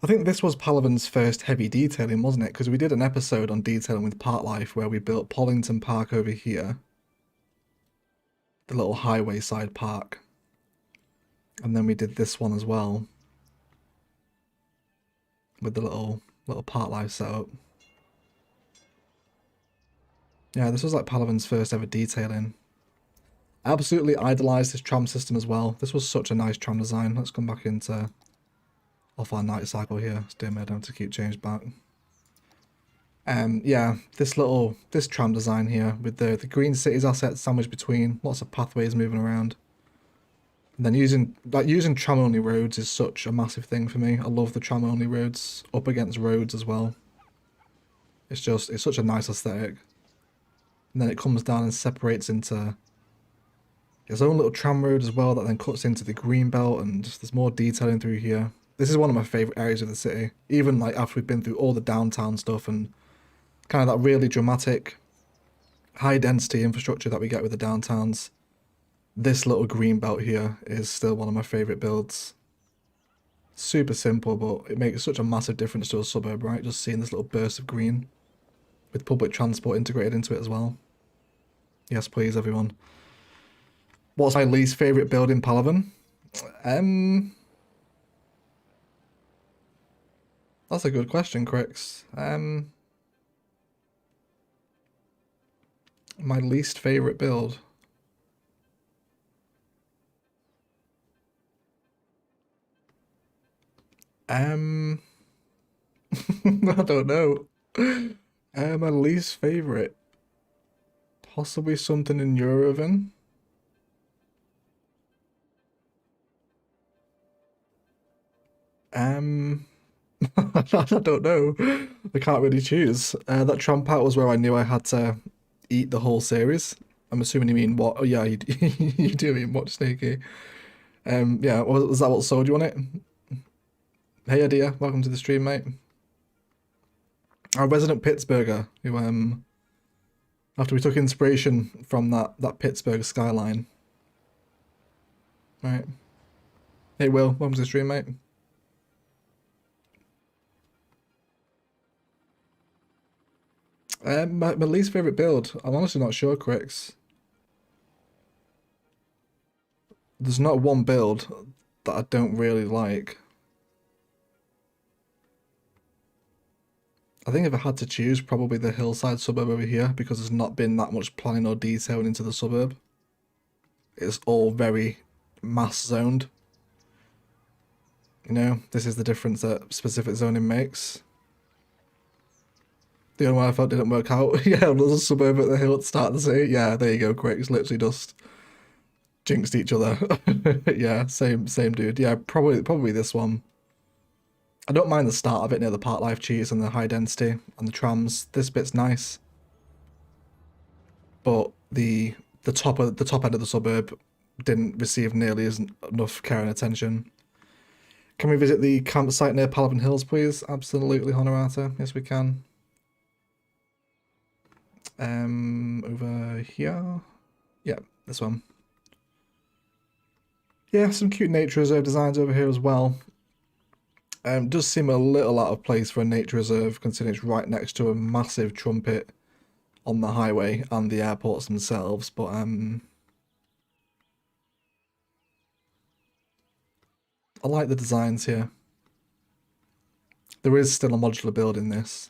I think this was Palaven's first heavy detailing, wasn't it? Because we did an episode on detailing with Park Life where we built Pollington Park over here. The little highway side park. And then we did this one as well. With the little Park Life setup. Yeah, this was like Palaven's first ever detailing. I absolutely idolised this tram system as well. This was such a nice tram design. Let's come back into off our night cycle here. It's doing my to keep change back. Yeah, this tram design here with the green cities assets sandwiched between, lots of pathways moving around. And then using tram only roads is such a massive thing for me. I love the tram only roads up against roads as well. It's such a nice aesthetic. And then it comes down and separates into its own little tram road as well that then cuts into the green belt, and there's more detailing through here. This is one of my favourite areas of the city. Even like after we've been through all the downtown stuff and kind of that really dramatic high density infrastructure that we get with the downtowns, this little green belt here is still one of my favourite builds. Super simple, but it makes such a massive difference to a suburb, right? Just seeing this little burst of green with public transport integrated into it as well. Yes, please, everyone. What's my least favourite build in Palaven? That's a good question, Crix. My least favourite build. I don't know. My least favourite. Possibly something in Eurovan. I don't know. I can't really choose. That Tramp out was where I knew I had to eat the whole series. I'm assuming you mean what? Oh yeah, you, you do mean what, Sneaky. Yeah, was that what sold you on it? Hey Adia, welcome to the stream, mate. Our resident Pittsburgher, who after we took inspiration from that Pittsburgh skyline. Right. Hey Will, welcome to the stream, mate. My least favorite build. I'm honestly not sure, Crix. There's not one build that I don't really like. I think if I had to choose, probably the Hillside suburb over here, because there's not been that much planning or detailing into the suburb. It's all very mass zoned. You know, this is the difference that specific zoning makes. The only one I felt didn't work out. Yeah, there's a suburb at the hill at the start of the city. Yeah, there you go, quick. It's literally just jinxed each other. Yeah, same dude. Yeah, probably this one. I don't mind the start of it near the park life cheese and the high density and the trams. This bit's nice. But the top end of the suburb didn't receive nearly as enough care and attention. Can we visit the campsite near Palaven Hills, please? Absolutely, Honorata. Yes, we can. Over here. Yeah, this one. Yeah, some cute nature reserve designs over here as well. Does seem a little out of place for a nature reserve, considering it's right next to a massive trumpet on the highway and the airports themselves, but I like the designs here. There is still a modular build in this,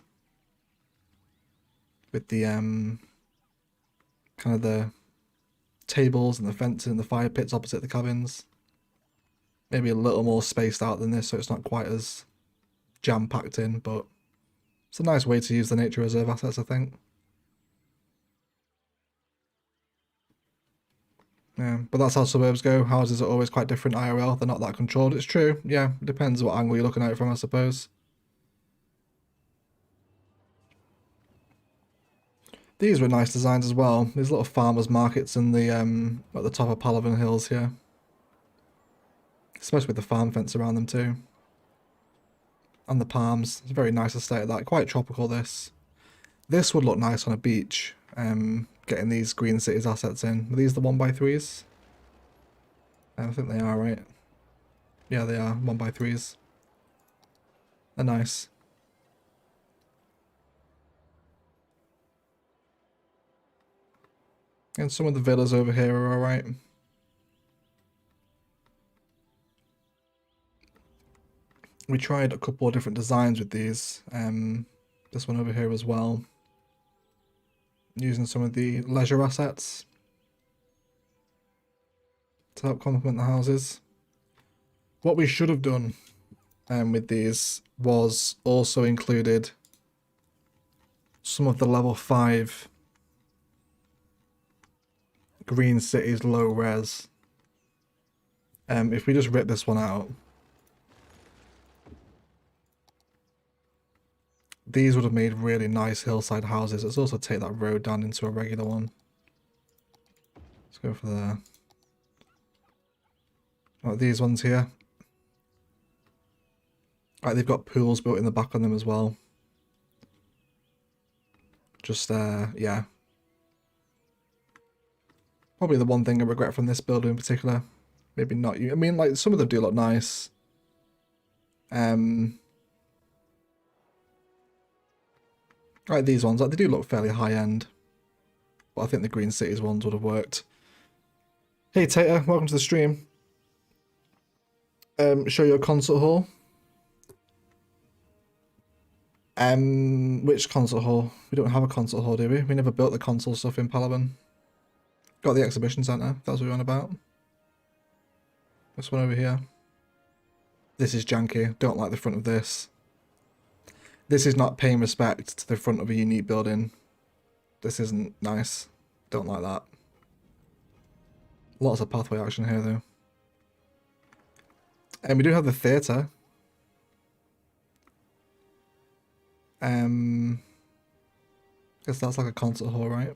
with the kind of the tables and the fences and the fire pits opposite the cabins. Maybe a little more spaced out than this, so it's not quite as jam-packed in, but it's a nice way to use the nature reserve assets, I think. Yeah, but that's how suburbs go. Houses are always quite different IRL. They're not that controlled. It's true. Yeah, depends what angle you're looking at it from, I suppose. These were nice designs as well. These little farmers markets in the at the top of Palaven Hills here. Especially with the farm fence around them too. And the palms. It's a very nice aesthetic, that. Quite tropical, this. This would look nice on a beach. Getting these Green Cities assets in. Are these the 1x3s? I think they are, right? Yeah, they are 1x3s. They're nice. And some of the villas over here are alright. We tried a couple of different designs with these. This one over here as well. Using some of the leisure assets to help complement the houses. What we should have done with these was also included some of the level 5 Green Cities low res If we just rip this one out, these would have made really nice hillside houses. Let's also take that road down into a regular one. Let's go for there. Like these ones here. Like they've got pools built in the back on them as well. Just yeah. Probably the one thing I regret from this build in particular. Maybe not you. I mean, like some of them do look nice. Like these ones, like they do look fairly high end. But I think the Green Cities ones would have worked. Hey Tater, welcome to the stream. Show your concert hall. Which concert hall? We don't have a concert hall, do we? We never built the console stuff in Palaven. Got the exhibition centre, that's what we're on about. This one over here. This is janky, don't like the front of this. This is not paying respect to the front of a unique building. This isn't nice. Don't like that. Lots of pathway action here though. And we do have the theatre. Guess that's like a concert hall, right?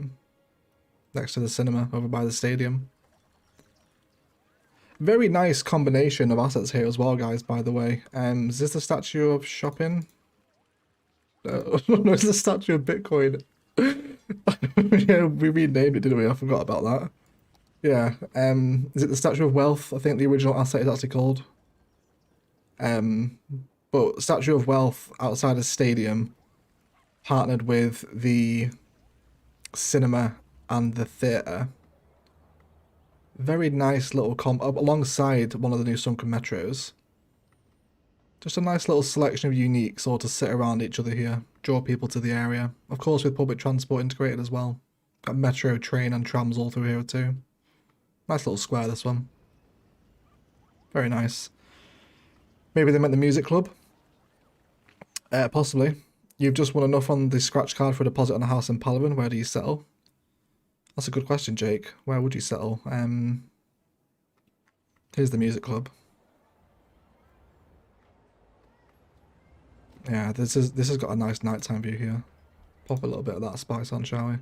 Next to the cinema over by the stadium. Very nice combination of assets here as well, guys, by the way. Is this the statue of shopping? No, no, it's the statue of Bitcoin. Yeah, we renamed it, didn't we? I forgot about that. Yeah. Is it the Statue of Wealth? I think the original asset is actually called. But Statue of Wealth outside a stadium, partnered with the cinema and the theatre. Very nice little comp alongside one of the new sunken metros. Just a nice little selection of uniques all to sit around each other here, draw people to the area. Of course with public transport integrated as well. Got metro, train and trams all through here too. Nice little square this one. Very nice. Maybe they meant the music club? Possibly. You've just won enough on the scratch card for a deposit on a house in Palaven. Where do you settle? That's a good question, Jake. Where would you settle? Here's the music club. Yeah, this has got a nice nighttime view here. Pop a little bit of that spice on, shall we?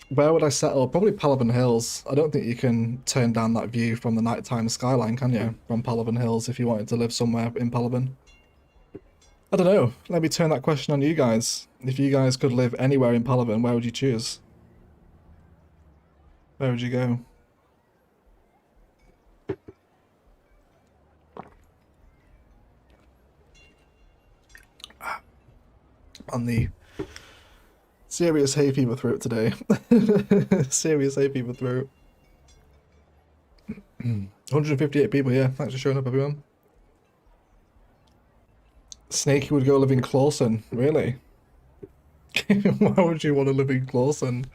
Where would I settle? Probably Palaven Hills. I don't think you can turn down that view from the nighttime skyline, can you? From Palaven Hills, if you wanted to live somewhere in Palaven. I don't know. Let me turn that question on you guys. If you guys could live anywhere in Palaven, where would you choose? Where would you go? On the serious hay fever throat today. Serious hay fever throat. 158 people, yeah. Thanks for showing up, everyone. Snakey would go live in Clawson. Really? Why would you want to live in Clawson?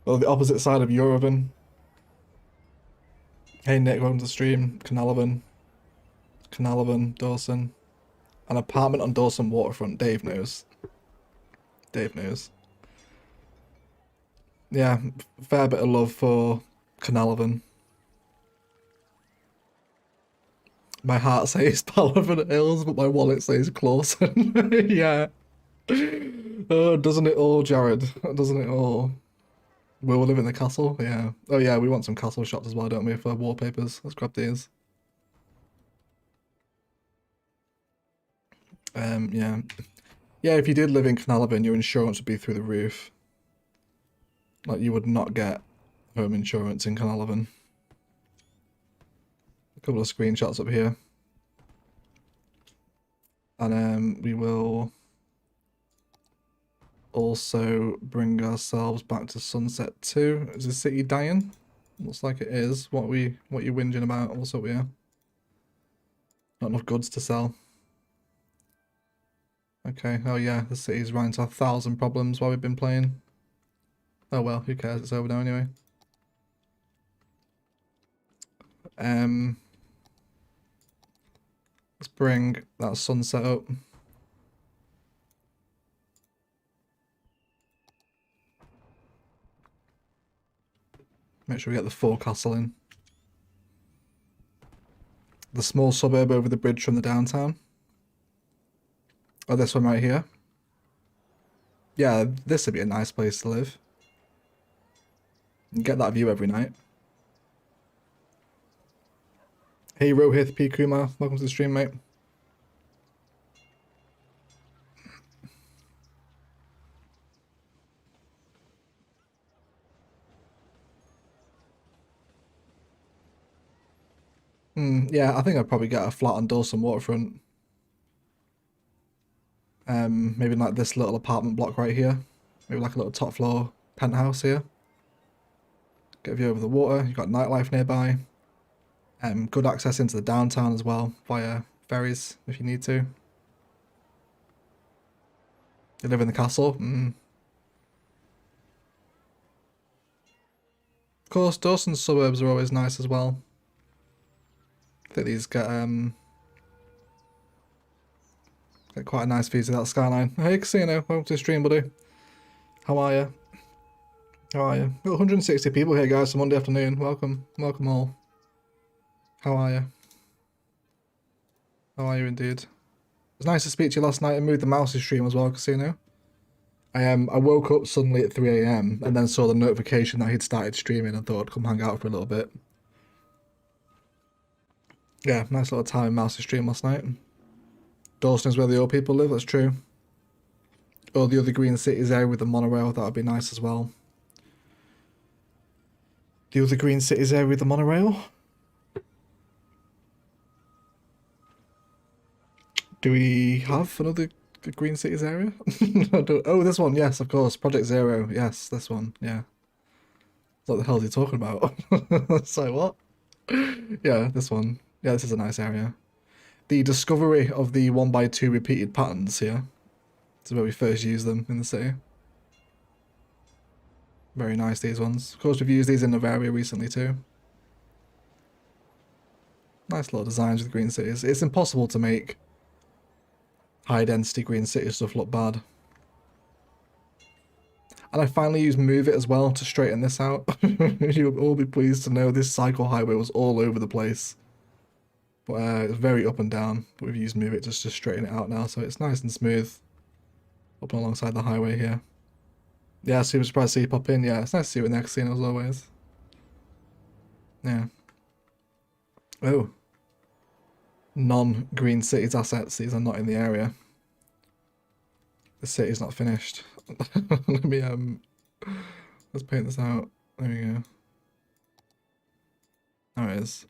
Well, the opposite side of Euroven. Hey Nick, welcome to the stream. Palaven, Dawson. An apartment on Dawson waterfront. Dave knows. Dave knows. Yeah, fair bit of love for Palaven. My heart says Palaven Hills, but my wallet says Clawson. Yeah. Oh, doesn't it all, Jared? Doesn't it all? Will we live in the castle? Yeah. Oh yeah, we want some castle shots as well, don't we, for wallpapers? Let's grab these. Yeah. Yeah, if you did live in Palaven, your insurance would be through the roof. Like, you would not get home insurance in Palaven. A couple of screenshots up here. And we will also bring ourselves back to Sunset 2. Is the city dying? Looks like it is. What you whinging about? What's up here? Not enough goods to sell. Okay, oh yeah, the city's run into 1,000 problems while we've been playing. Oh well, who cares? It's over now anyway. Let's bring that sunset up. Make sure we get the forecastle in. The small suburb over the bridge from the downtown. Oh, this one right here. Yeah, this would be a nice place to live. And get that view every night. Hey Rohith P. Kumar, welcome to the stream, mate. Yeah, I think I'd probably get a flat on Dawson waterfront. Maybe like this little apartment block right here. Maybe like a little top floor penthouse here. Get a view over the water. You've got nightlife nearby. Good access into the downtown as well via ferries if you need to. You live in the castle. Of course, Dawson's suburbs are always nice as well. I think these get quite a nice view to that skyline. Hey Casino, welcome to the stream, buddy. How are you? How are you? Got 160 people here, guys, for Monday afternoon. Welcome. Welcome all. How are you? How are you indeed? It was nice to speak to you last night and moved the mouse's stream as well, Casino. I woke up suddenly at 3 AM and then saw the notification that he'd started streaming and thought I'd come hang out for a little bit. Yeah, nice little time in mouse's stream last night. Dawson is where the old people live, that's true. Or the other green cities area with the monorail, that would be nice as well. The other green cities area with the monorail? Do we have another green cities area? Oh, this one, yes, of course. Project Zero, yes, this one, yeah. What the hell is he talking about? So what? Yeah, this one. Yeah, this is a nice area. The discovery of the 1x2 repeated patterns here. This is where we first used them in the city. Very nice, these ones. Of course, we've used these in Novaria recently too. Nice little designs with green cities. It's impossible to make high-density green city stuff look bad. And I finally used Move It as well to straighten this out. You'll all be pleased to know this cycle highway was all over the place. But it's very up and down. But we've used Move It just to straighten it out now, so it's nice and smooth. Up and alongside the highway here. Yeah, super surprised to see you pop in. Yeah, it's nice to see you in the casino as always. Yeah. Oh. Non-green cities assets. These are not in the area. The city's not finished. Let me let's paint this out. There we go. There it is.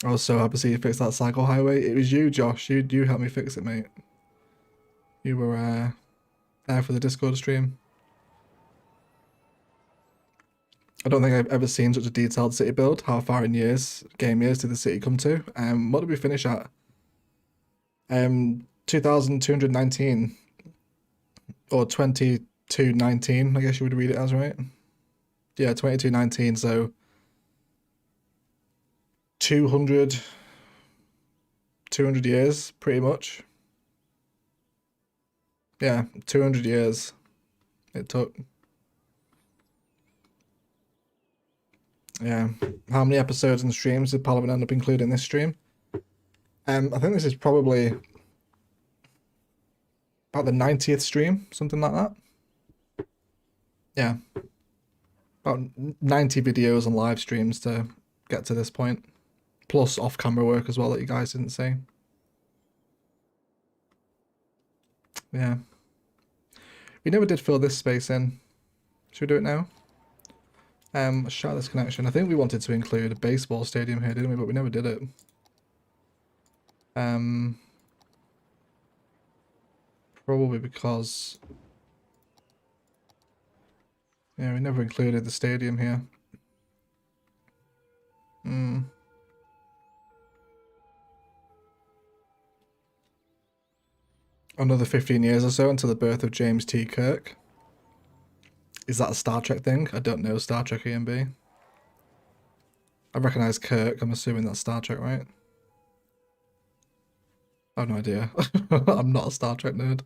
I was so happy to see you fix that cycle highway. It was you, Josh. You helped me fix it, mate. You were there for the Discord stream. I don't think I've ever seen such a detailed city build. How far in game years did the city come to? What did we finish at? 2,219 or 2219. I guess you would read it as, right? Yeah, 2219. So 200 years, pretty much. Yeah, 200 years it took. Yeah. How many episodes and streams did Palaven end up including this stream? I think this is probably about the 90th stream, something like that. Yeah. About 90 videos and live streams to get to this point. Plus off-camera work as well that you guys didn't see. Yeah. We never did fill this space in. Should we do it now? Let's try this connection. I think we wanted to include a baseball stadium here, didn't we? But we never did it. Probably because... yeah, we never included the stadium here. Another 15 years or so until the birth of James T. Kirk. Is that a Star Trek thing? I don't know Star Trek EMB. I recognise Kirk. I'm assuming that's Star Trek, right? I have no idea. I'm not a Star Trek nerd.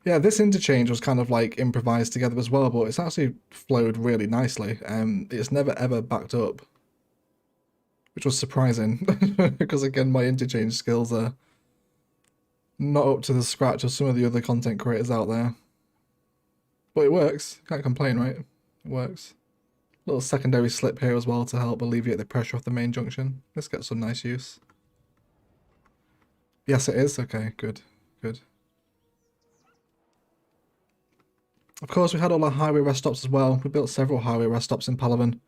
Yeah, this interchange was kind of like improvised together as well, but it's actually flowed really nicely. It's never ever backed up, which was surprising because again, my interchange skills are not up to the scratch of some of the other content creators out there. But it works. Can't complain, right? It works. Little secondary slip here as well to help alleviate the pressure off the main junction. This gets some nice use. Yes, it is. Okay, good, good. Of course, we had all our highway rest stops as well. We built several highway rest stops in Palaven.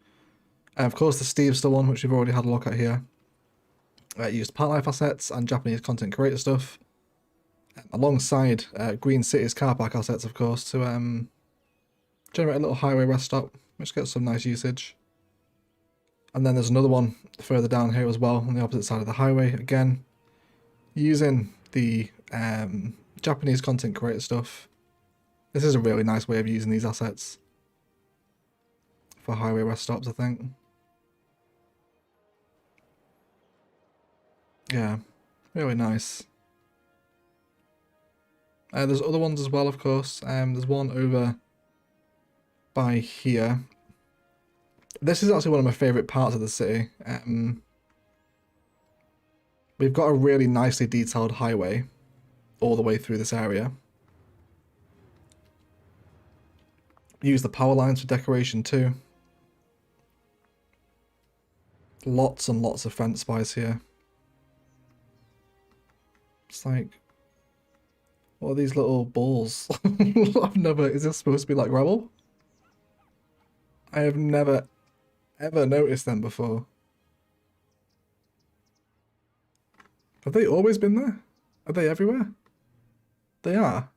And of course, the Stevester one, which we've already had a look at here. Used part life assets and Japanese content creator stuff. Alongside Green City's car park assets, of course, to generate a little highway rest stop, which gets some nice usage. And then there's another one further down here as well, on the opposite side of the highway, again, using the Japanese content creator stuff. This is a really nice way of using these assets for highway rest stops, I think. Yeah, really nice. There's other ones as well, of course. There's one over by here. This is actually one of my favourite parts of the city. We've got a really nicely detailed highway all the way through this area. Use the power lines for decoration too. Lots and lots of fence spice here. It's like, what are these little balls? I've never, is this supposed to be like gravel? I have never ever noticed them before. Have they always been there? Are they everywhere? They are.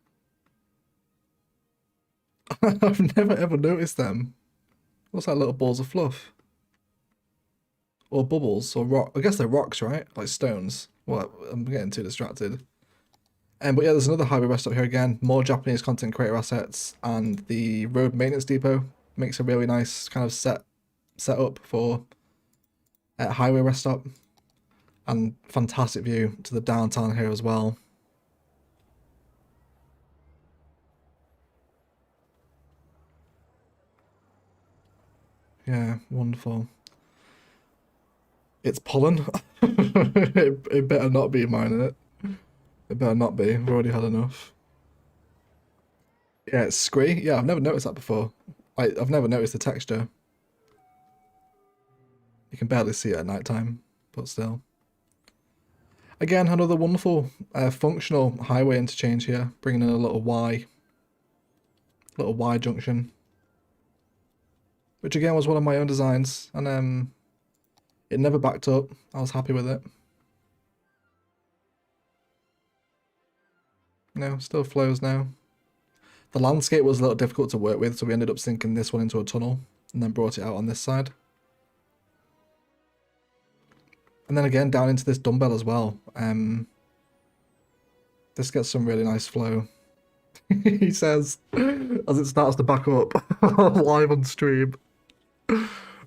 I've never ever noticed them. What's that, little balls of fluff? Or bubbles, or rock. I guess they're rocks, right? Like stones. Well, I'm getting too distracted. But yeah, there's another highway rest stop here again. More Japanese content creator assets, and the road maintenance depot makes a really nice kind of set up for a highway rest stop. And fantastic view to the downtown here as well. Yeah, wonderful. It's pollen. It better not be mine, it. It better not be. We've already had enough. Yeah, it's scree. Yeah, I've never noticed that before. I've never noticed the texture. You can barely see it at night time, but still. Again, another wonderful functional highway interchange here, bringing in a little Y junction, which again was one of my own designs, and it never backed up. I was happy with it. No, still flows now. The landscape was a little difficult to work with, so we ended up sinking this one into a tunnel and then brought it out on this side. And then again down into this dumbbell as well. This gets some really nice flow. He says, as it starts to back up live on stream.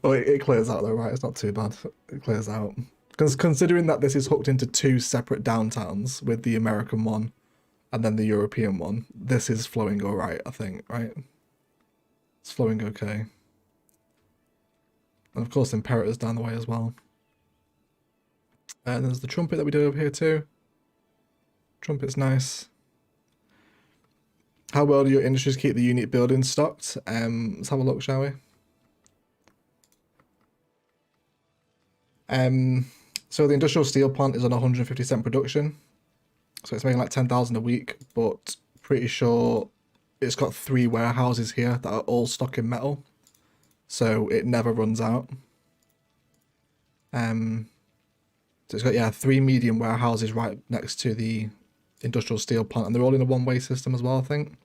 Oh, it clears out though, right? It's not too bad. It clears out. Because considering that this is hooked into two separate downtowns with the American one and then the European one, this is flowing all right, I think, right? It's flowing okay. And of course, Imperator's down the way as well. And there's the trumpet that we did over here too. Trumpet's nice. How well do your industries keep the unique buildings stocked? Let's have a look, shall we? So the industrial steel plant is on 150% production. So it's making like 10,000 a week, but pretty sure it's got 3 warehouses here that are all stocking metal. So it never runs out. So it's got, yeah, 3 medium warehouses right next to the industrial steel plant, and they're all in a one-way system as well, I think.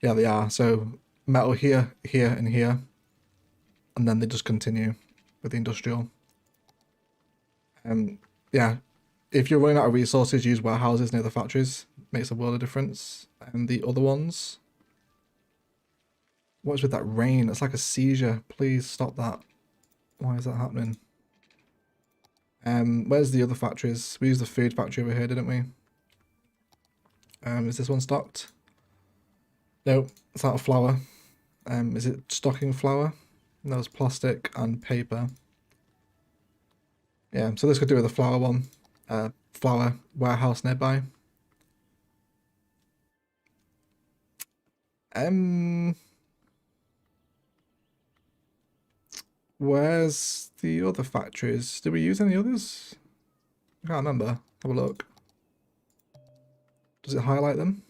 Yeah, they are. So metal here, here, and here. And then they just continue with the industrial. Yeah, if you're running out of resources, use warehouses near the factories. Makes a world of difference. And the other ones... What is with that rain? It's like a seizure. Please stop that. Why is that happening? Where's the other factories? We used the food factory over here, didn't we? Is this one stocked? Nope, it's out of flour. Is it stocking flour? No, it's plastic and paper. Yeah, so this could do with a flour one. Flour warehouse nearby. Where's the other factories? Did we use any others? I can't remember. Have a look. Does it highlight them?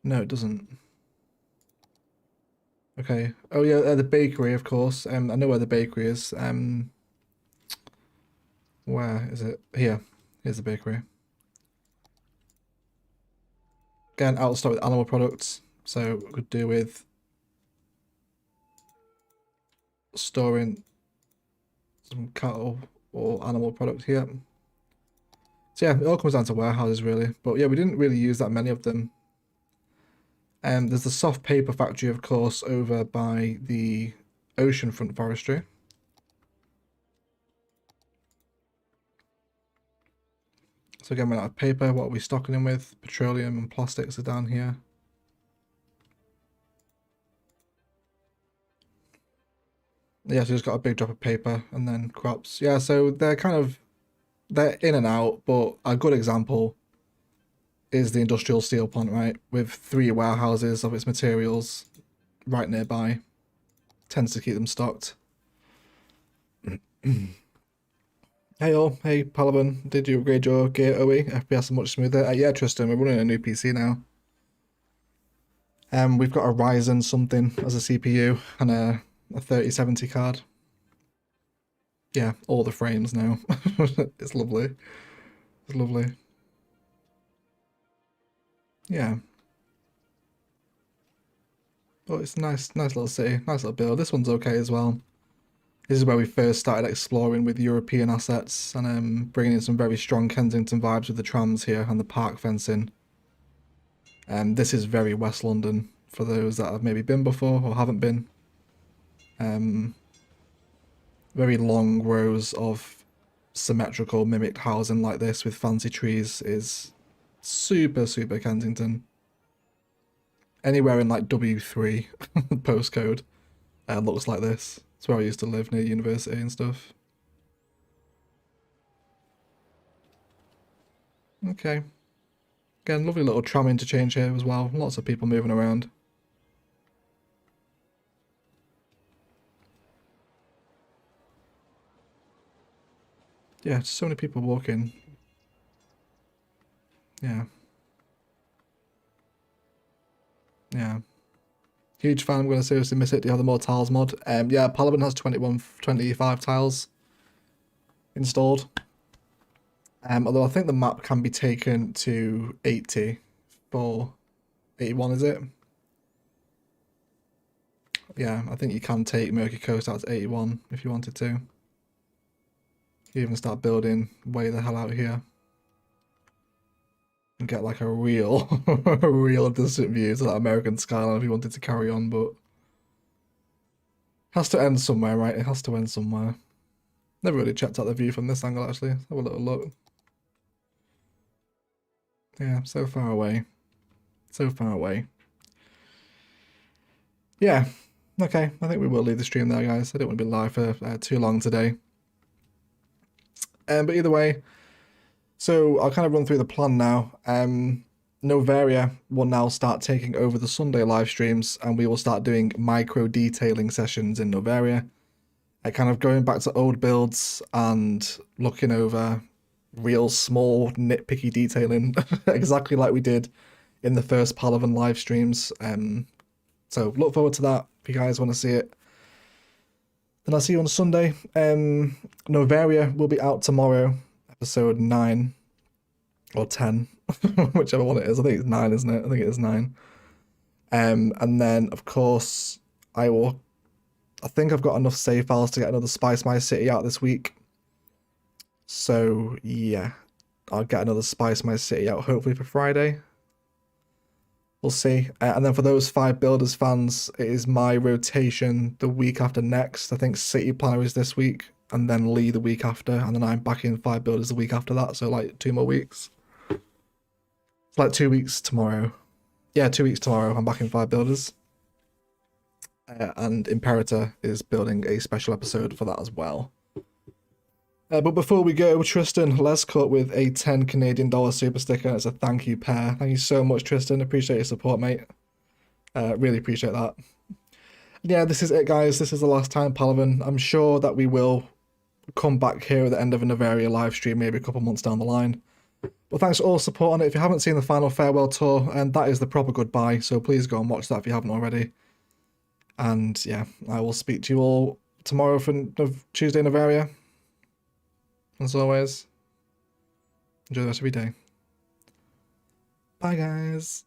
No, it doesn't. Okay. Oh yeah, the bakery, of course. I know where the bakery is. Where is it? Here. Here's the bakery. Again, out of stock with animal products, so we could do with storing some cattle or animal product here. So yeah, it all comes down to warehouses really. But yeah, we didn't really use that many of them. There's the soft paper factory, of course, over by the oceanfront forestry. So again, we're out of paper. What are we stocking them with? Petroleum and plastics are down here. Yeah, so just got a big drop of paper and then crops. Yeah, so they're in and out, but a good example is the industrial steel plant, right? With 3 warehouses of its materials right nearby. Tends to keep them stocked. Hey all, hey Palaven, did you upgrade your gear OE? FPS are much smoother. Yeah, Tristan, we're running a new PC now. We've got a Ryzen something as a CPU and a 3070 card. Yeah, all the frames now. It's lovely. It's lovely. Yeah. But it's nice little city, nice little build. This one's okay as well. This is where we first started exploring with European assets and bringing in some very strong Kensington vibes with the trams here and the park fencing. This is very West London for those that have maybe been before or haven't been. Very long rows of symmetrical mimicked housing like this with fancy trees is super, super Kensington. Anywhere in like W3 postcode looks like this. It's where I used to live near university and stuff. Okay. Again, lovely little tram interchange here as well. Lots of people moving around. Yeah, so many people walking. Yeah. Yeah. Huge fan, I'm going to seriously miss it. Do you have the more tiles mod? Yeah, Palaven has 25 tiles installed. Although I think the map can be taken to 80 for 81, is it? Yeah, I think you can take Murky Coast out to 81 if you wanted to. You even start building way the hell out here. And get like a real, a real distant view to that American skyline if you wanted to carry on, but has to end somewhere, right? It has to end somewhere. Never really checked out the view from this angle actually. Let's have a little look. Yeah, so far away. So far away. Yeah, okay. I think we will leave the stream there, guys. I don't want to be live for too long today. But either way, so I'll kind of run through the plan now. Novaria will now start taking over the Sunday live streams, and we will start doing micro detailing sessions in Novaria. Kind of going back to old builds and looking over real small nitpicky detailing, exactly like we did in the first Palaven live streams. So look forward to that if you guys want to see it. Then I'll see you on Sunday. Novaria will be out tomorrow, episode 9 or 10, whichever one it is. I think it's 9, isn't it? I think it is 9. And then, of course, I think I've got enough save files to get another Spice My City out this week. So, yeah, I'll get another Spice My City out hopefully for Friday. We'll see. And then for those 5 Builders fans, it is my rotation the week after next. I think City Planner is this week, and then Lee the week after, and then I'm back in 5 Builders the week after that, so like 2 more weeks. It's like 2 weeks tomorrow. Yeah, 2 weeks tomorrow. I'm back in 5 builders. And Imperator is building a special episode for that as well. But before we go, Tristan Lescott with a 10 Canadian dollar super sticker. It's a thank you pair. Thank you so much, Tristan. Appreciate your support, mate. Really appreciate that. Yeah, this is it, guys. This is the last time Palaven. I'm sure that we will come back here at the end of a Novaria live stream, maybe a couple months down the line. But thanks for all support on it. If you haven't seen the final farewell tour, and that is the proper goodbye, so please go and watch that if you haven't already. And yeah, I will speak to you all tomorrow for Tuesday Novaria. As always, enjoy the rest of your day. Bye, guys.